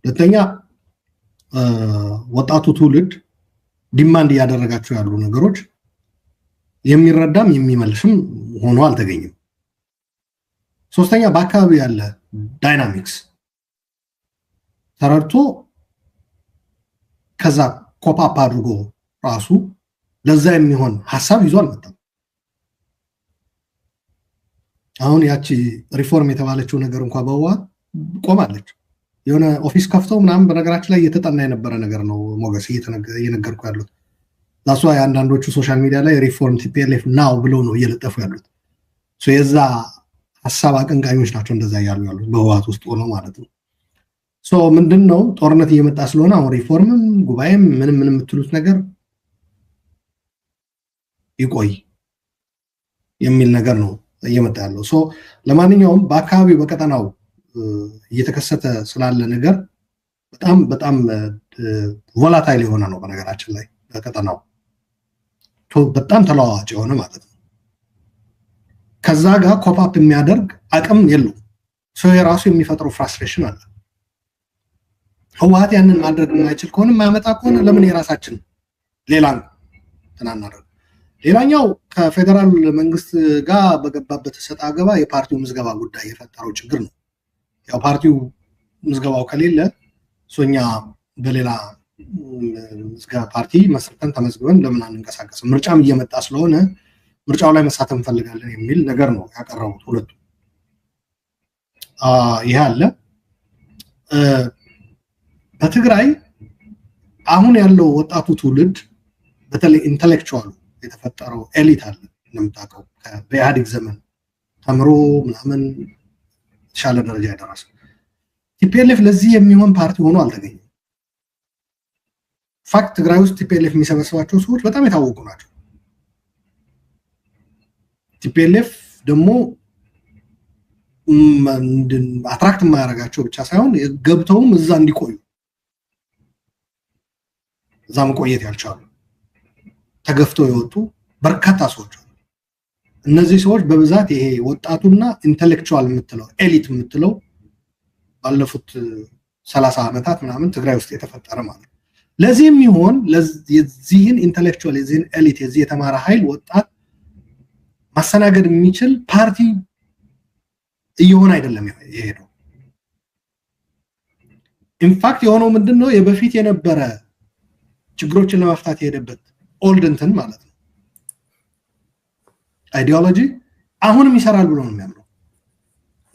ሁለተኛ ወጣቱ ትውልድ ዲማንድ ያደረጋቸው ያሉ ነገሮች የሚረዳም የሚመልስም ሆኖ አልተገኘም ሶስተኛ በአካባቢ ያለ ዳይናሚክስ ተረድቶ ከዛ ኮፓፕ አድርጎ ራሱ ለዛ የሚሆን ሐሳብ ይዞ አልመጣም አሁን ያቺ ሪፎርም የተባለችው ነገር እንኳን በህወሓት ቆማለች የሆነ ኦፊስ ከፍተው ምናምን በነገራችን ላይ እየተጠና የነበረ ነገር ነው ሞገስ እየነገርኩ ያሉት ዳሷ አንዳንዶቹ ሶሻል ሚዲያ ላይ ሪፎርም ቲፒኤልኤፍ ናው ብለው ነው እየለጠፉ ያሉት የዛ ሐሳብ አቀንቃኞች ናቸው እንደዛ ያሉት በህወሓት ውስጥ ሆነው ማለት ነው ምንድነው ጦርነት እየመጣ ስለሆነ አሁን ሪፎርምም ጉባኤም ምንም የምትሉት ነገር ይቆይ የሚል ነገር ነው እየመጣ ያለው ለማንኛውም በአካባቢው በቀጠናው እየተከሰተ ስላለ ነገር በጣም ቮላታይል የሆነ ነው በነገራችን ላይ በቀጠናው በጣም ተለዋዋጭ የሆነ ማለት ነው ከዛ ጋር ኮፓፕ የሚያደርግ አቅም የለው የራሱ የሚፈጥረው ፍራስትሬሽን አለ ህወሓት ያንን ማድረግ የማይችል ከሆነ ማያመጣ ከሆነ ለምን የራሳችን ሌላ ተናናረው ሌላኛው ከፌደራል መንግስት ጋር በገባበት ሰጣ ገባ የፓርቲው ምዝገባ ጉዳይ የፈጠረው ችግር ነው ያው ፓርቲው ምዝገባው ከሌለ ሶኛ በሌላ ምዝገባ ፓርቲ መስርተን ተመዝግበን ለምን አንንቀሳቀስም ምርጫም እየመጣ ስለሆነ ምርጫው ላይ መሳተፍ እንፈልጋለን የሚል ነገር ነው ያቀረቡት ሁለቱ ይሄ አለ በትግራይ አሁን ያለው ወጣቱ ትውልድ በተለይ ኢንተሌክቹዋል የተፈጠረው ኤሊት አለ እንደምታውቀው በኢህአዴግ ዘመን ተምሮ ምናምን ሻለ ደረጃ ያደረሰ ቲፒኤልኤፍ ለዚህ የሚሆን ፓርቲ ሆኖ አልተገኘም ፋክት ትግራይ ውስጥ ቲፒኤልኤፍ የሚሰበስባቸው ሰዎች በጣም የታወቁ ናቸው ቲፒኤልኤፍ ደግሞ አትራክት የማያደርጋቸው ብቻ ሳይሆን ገብተውም እዛ እንዲቆዩ እዛ መቆየት ያልቻሉ ተገፍተው የወጡ በርካታ ሰዎች አሉ። እነዚህ ሰዎች በብዛት ይሄ ወጣቱና ኢንተሌክቹዋል የምትለው ኤሊት የምትለው ባለፉት 30 ዓመታት ምናምን ትግራይ ውስጥ የተፈጠረ ማለት ነው። ለዚህም ይሆን የዚህን ኢንተሌክቹዋል የዚህን ኤሊት የዚህ የተማረ ኃይል ወጣት ማስተናገድ የሚችል ፓርቲ እየሆነ አይደለም የሄደው። ኢንፋክት የሆነው ምንድነው የበፊት የነበረ ችግሮችን ለመፍታት የሄደበት ኦልድ እንትን ማለት ነው አይዲዮሎጂ አሁንም ይሰራል ብሎ ነው የሚያምነው።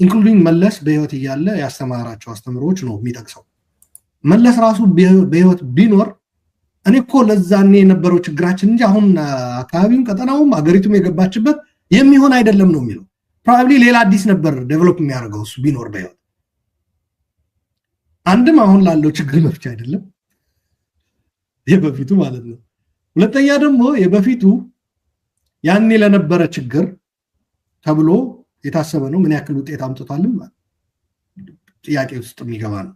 ኢንክሉዲንግ መለስ በህይወት እያለ ያስተማራቸው አስተምሮች ነው የሚጠቅሰው። መለስ ራሱ በህይወት ቢኖር እኔ እኮ ለዛኔ የነበረው ችግራችን እንጂ አሁን አካባቢውን ቀጠናውም አገሪቱም የገባችበት የሚሆን አይደለም ነው የሚለው። ፕሮባብሊ ሌላ አዲስ ነበር ዴቨሎፕ የሚያደርገው እሱ ቢኖር በህይወት። አንድም አሁን ላለው ችግር መፍቻ አይደለም የበፊቱ ማለት ነው። ሁለተኛ ደግሞ የበፊቱ ያኔ ለነበረ ችግር ተብሎ የታሰበ ነው። ምን ያክል ውጤት አምጥቷልም ጥያቄ ውስጥ የሚገባ ነው።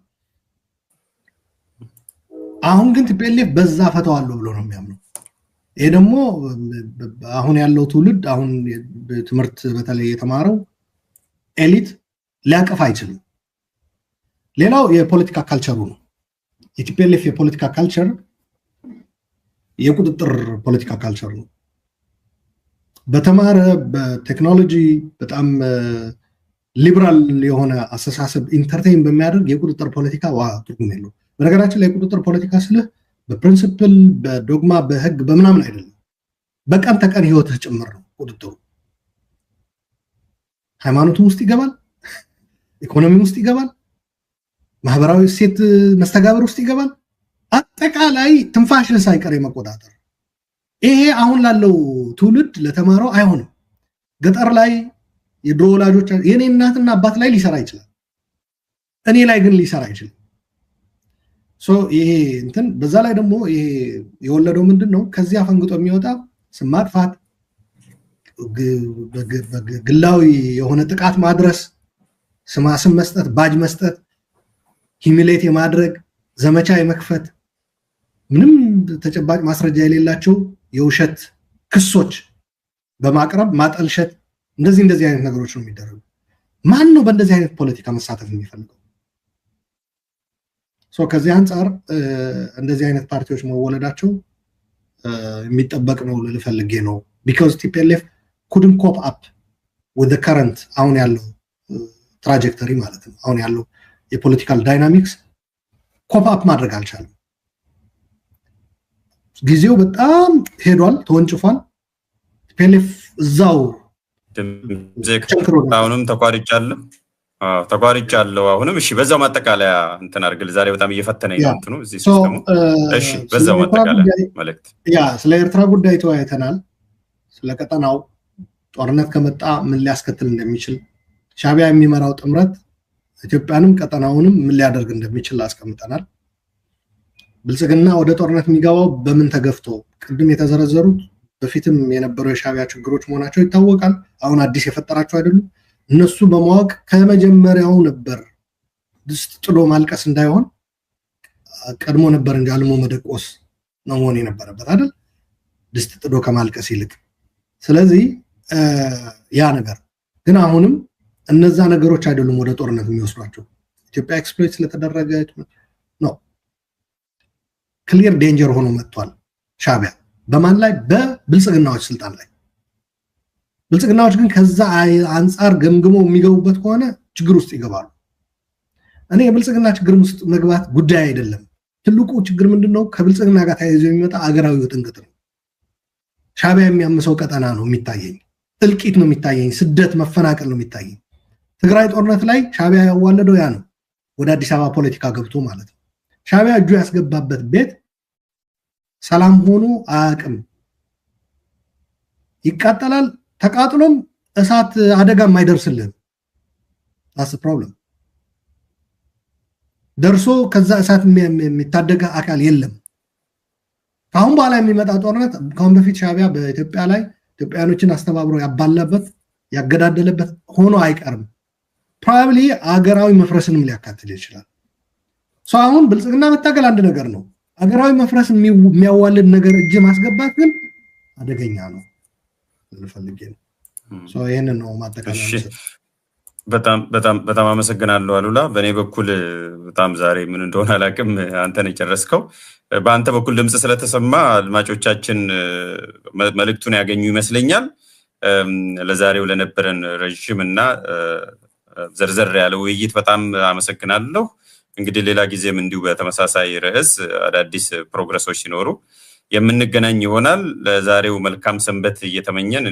አሁን ግን ቲፒኤልኤፍ በዛ ፈተዋለሁ ብሎ ነው የሚያምነው። ይሄ ደግሞ አሁን ያለው ትውልድ አሁን ትምህርት በተለይ የተማረው ኤሊት ሊያቀፍ አይችልም። ሌላው የፖለቲካ ካልቸሩ ነው። የቲፒኤልኤፍ የፖለቲካ ካልቸር የቁጥጥር ፖለቲካ ካልቸር ነው። በተማረ በቴክኖሎጂ በጣም ሊበራል የሆነ አስተሳሰብ ኢንተርቴይን በሚያደርግ የቁጥጥር ፖለቲካ ትርጉም የለው። በነገራችን ላይ የቁጥጥር ፖለቲካ ስልህ በፕሪንሲፕል በዶግማ በህግ በምናምን አይደለም፣ በቀን ተቀን ህይወትህ ጭምር ነው ቁጥጥሩ። ሃይማኖቱም ውስጥ ይገባል፣ ኢኮኖሚ ውስጥ ይገባል፣ ማህበራዊ እሴት መስተጋብር ውስጥ ይገባል። አጠቃላይ ትንፋሽህ ሳይቀር የመቆጣጠር ይሄ አሁን ላለው ትውልድ ለተማረው አይሆንም። ገጠር ላይ የድሮ ወላጆች የኔ እናትና አባት ላይ ሊሰራ ይችላል፣ እኔ ላይ ግን ሊሰራ አይችልም። ይሄ እንትን በዛ ላይ ደግሞ ይሄ የወለደው ምንድነው ከዚያ ፈንግጦ የሚወጣ ስም ማጥፋት፣ ግላዊ የሆነ ጥቃት ማድረስ፣ ስም መስጠት፣ ባጅ መስጠት፣ ሂሚሌት የማድረግ ዘመቻ የመክፈት ምንም ተጨባጭ ማስረጃ የሌላቸው የውሸት ክሶች በማቅረብ ማጠልሸት፣ እንደዚህ አይነት ነገሮች ነው የሚደረጉ። ማን ነው በእንደዚህ አይነት ፖለቲካ መሳተፍ የሚፈልገው? ከዚህ አንጻር እንደዚህ አይነት ፓርቲዎች መወለዳቸው የሚጠበቅ ነው ልፈልጌ ነው። ቢካዝ ቲፒኤልኤፍ couldn't cope up with the current አሁን ያለው ትራጀክተሪ ማለት ነው። አሁን ያለው የፖለቲካል ዳይናሚክስ ኮፕ አፕ ማድረግ አልቻለም። ጊዜው በጣም ሄዷል፣ ተወንጭፏል። ቲፒኤልኤፍ እዛው አሁንም ተቋርጫለሁ አሁንም። እሺ በዛው ማጠቃለያ እንትን አድርግል። ዛሬ በጣም እየፈተነኝ ነው እንትኑ እዚህ ሲስተሙ። እሺ በዛው ማጠቃለያ መልእክት ስለ ኤርትራ ጉዳይ ተወያይተናል። ስለ ቀጠናው ጦርነት ከመጣ ምን ሊያስከትል እንደሚችል፣ ሻዕቢያ የሚመራው ጥምረት ኢትዮጵያንም ቀጠናውንም ምን ሊያደርግ እንደሚችል አስቀምጠናል። ብልጽግና ወደ ጦርነት የሚገባው በምን ተገፍቶ፣ ቅድም የተዘረዘሩት በፊትም የነበሩ የሻዕቢያ ችግሮች መሆናቸው ይታወቃል። አሁን አዲስ የፈጠራቸው አይደሉም። እነሱ በማወቅ ከመጀመሪያው ነበር ድስት ጥሎ ማልቀስ እንዳይሆን ቀድሞ ነበር እንጂ አልሞ መደቆስ ነው መሆን የነበረበት አይደል? ድስት ጥሎ ከማልቀስ ይልቅ። ስለዚህ ያ ነገር ግን አሁንም እነዛ ነገሮች አይደሉም ወደ ጦርነት የሚወስዷቸው። ኢትዮጵያ ኤክስፕሎይት ስለተደረገች ነው። ክሊር ዴንጀር ሆኖ መጥቷል ሻዕቢያ። በማን ላይ? በብልጽግናዎች ስልጣን ላይ። ብልጽግናዎች ግን ከዛ አንጻር ገምግሞ የሚገቡበት ከሆነ ችግር ውስጥ ይገባሉ። እኔ የብልጽግና ችግር ውስጥ መግባት ጉዳይ አይደለም። ትልቁ ችግር ምንድነው? ከብልጽግና ጋር ተያይዞ የሚመጣ አገራዊ ውጥንቅጥ ነው። ሻዕቢያ የሚያምሰው ቀጠና ነው የሚታየኝ፣ እልቂት ነው የሚታየኝ፣ ስደት መፈናቀል ነው የሚታየኝ። ትግራይ ጦርነት ላይ ሻዕቢያ ያዋለደው ያ ነው፣ ወደ አዲስ አበባ ፖለቲካ ገብቶ ማለት ነው። ሻዕቢያ እጁ ያስገባበት ቤት ሰላም ሆኖ አያውቅም። ይቃጠላል፣ ተቃጥሎም እሳት አደጋ የማይደርስልን that's the problem። ደርሶ ከዛ እሳት የሚታደጋ አካል የለም። ካሁን በኋላ የሚመጣ ጦርነት ካሁን በፊት ሻዕቢያ በኢትዮጵያ ላይ ኢትዮጵያኖችን አስተባብሮ ያባላበት ያገዳደለበት ሆኖ አይቀርም። ፕሮባብሊ አገራዊ መፍረስንም ሊያካትል ይችላል። አሁን ብልጽግና መታገል አንድ ነገር ነው። አገራዊ መፍረስ የሚያዋልድ ነገር እጅ ማስገባት ግን አደገኛ ነው ልፈልግ ነው ይሄንን ነው ማጠቃለያ በጣም አመሰግናለሁ አሉላ በእኔ በኩል በጣም ዛሬ ምን እንደሆነ አላቅም አንተ ነህ የጨረስከው በአንተ በኩል ድምጽ ስለተሰማ አድማጮቻችን መልእክቱን ያገኙ ይመስለኛል ለዛሬው ለነበረን ረጅምና ዘርዘር ያለ ውይይት በጣም አመሰግናለሁ እንግዲህ ሌላ ጊዜም እንዲሁ በተመሳሳይ ርዕስ አዳዲስ ፕሮግረሶች ሲኖሩ የምንገናኝ ይሆናል ለዛሬው መልካም ሰንበት እየተመኘን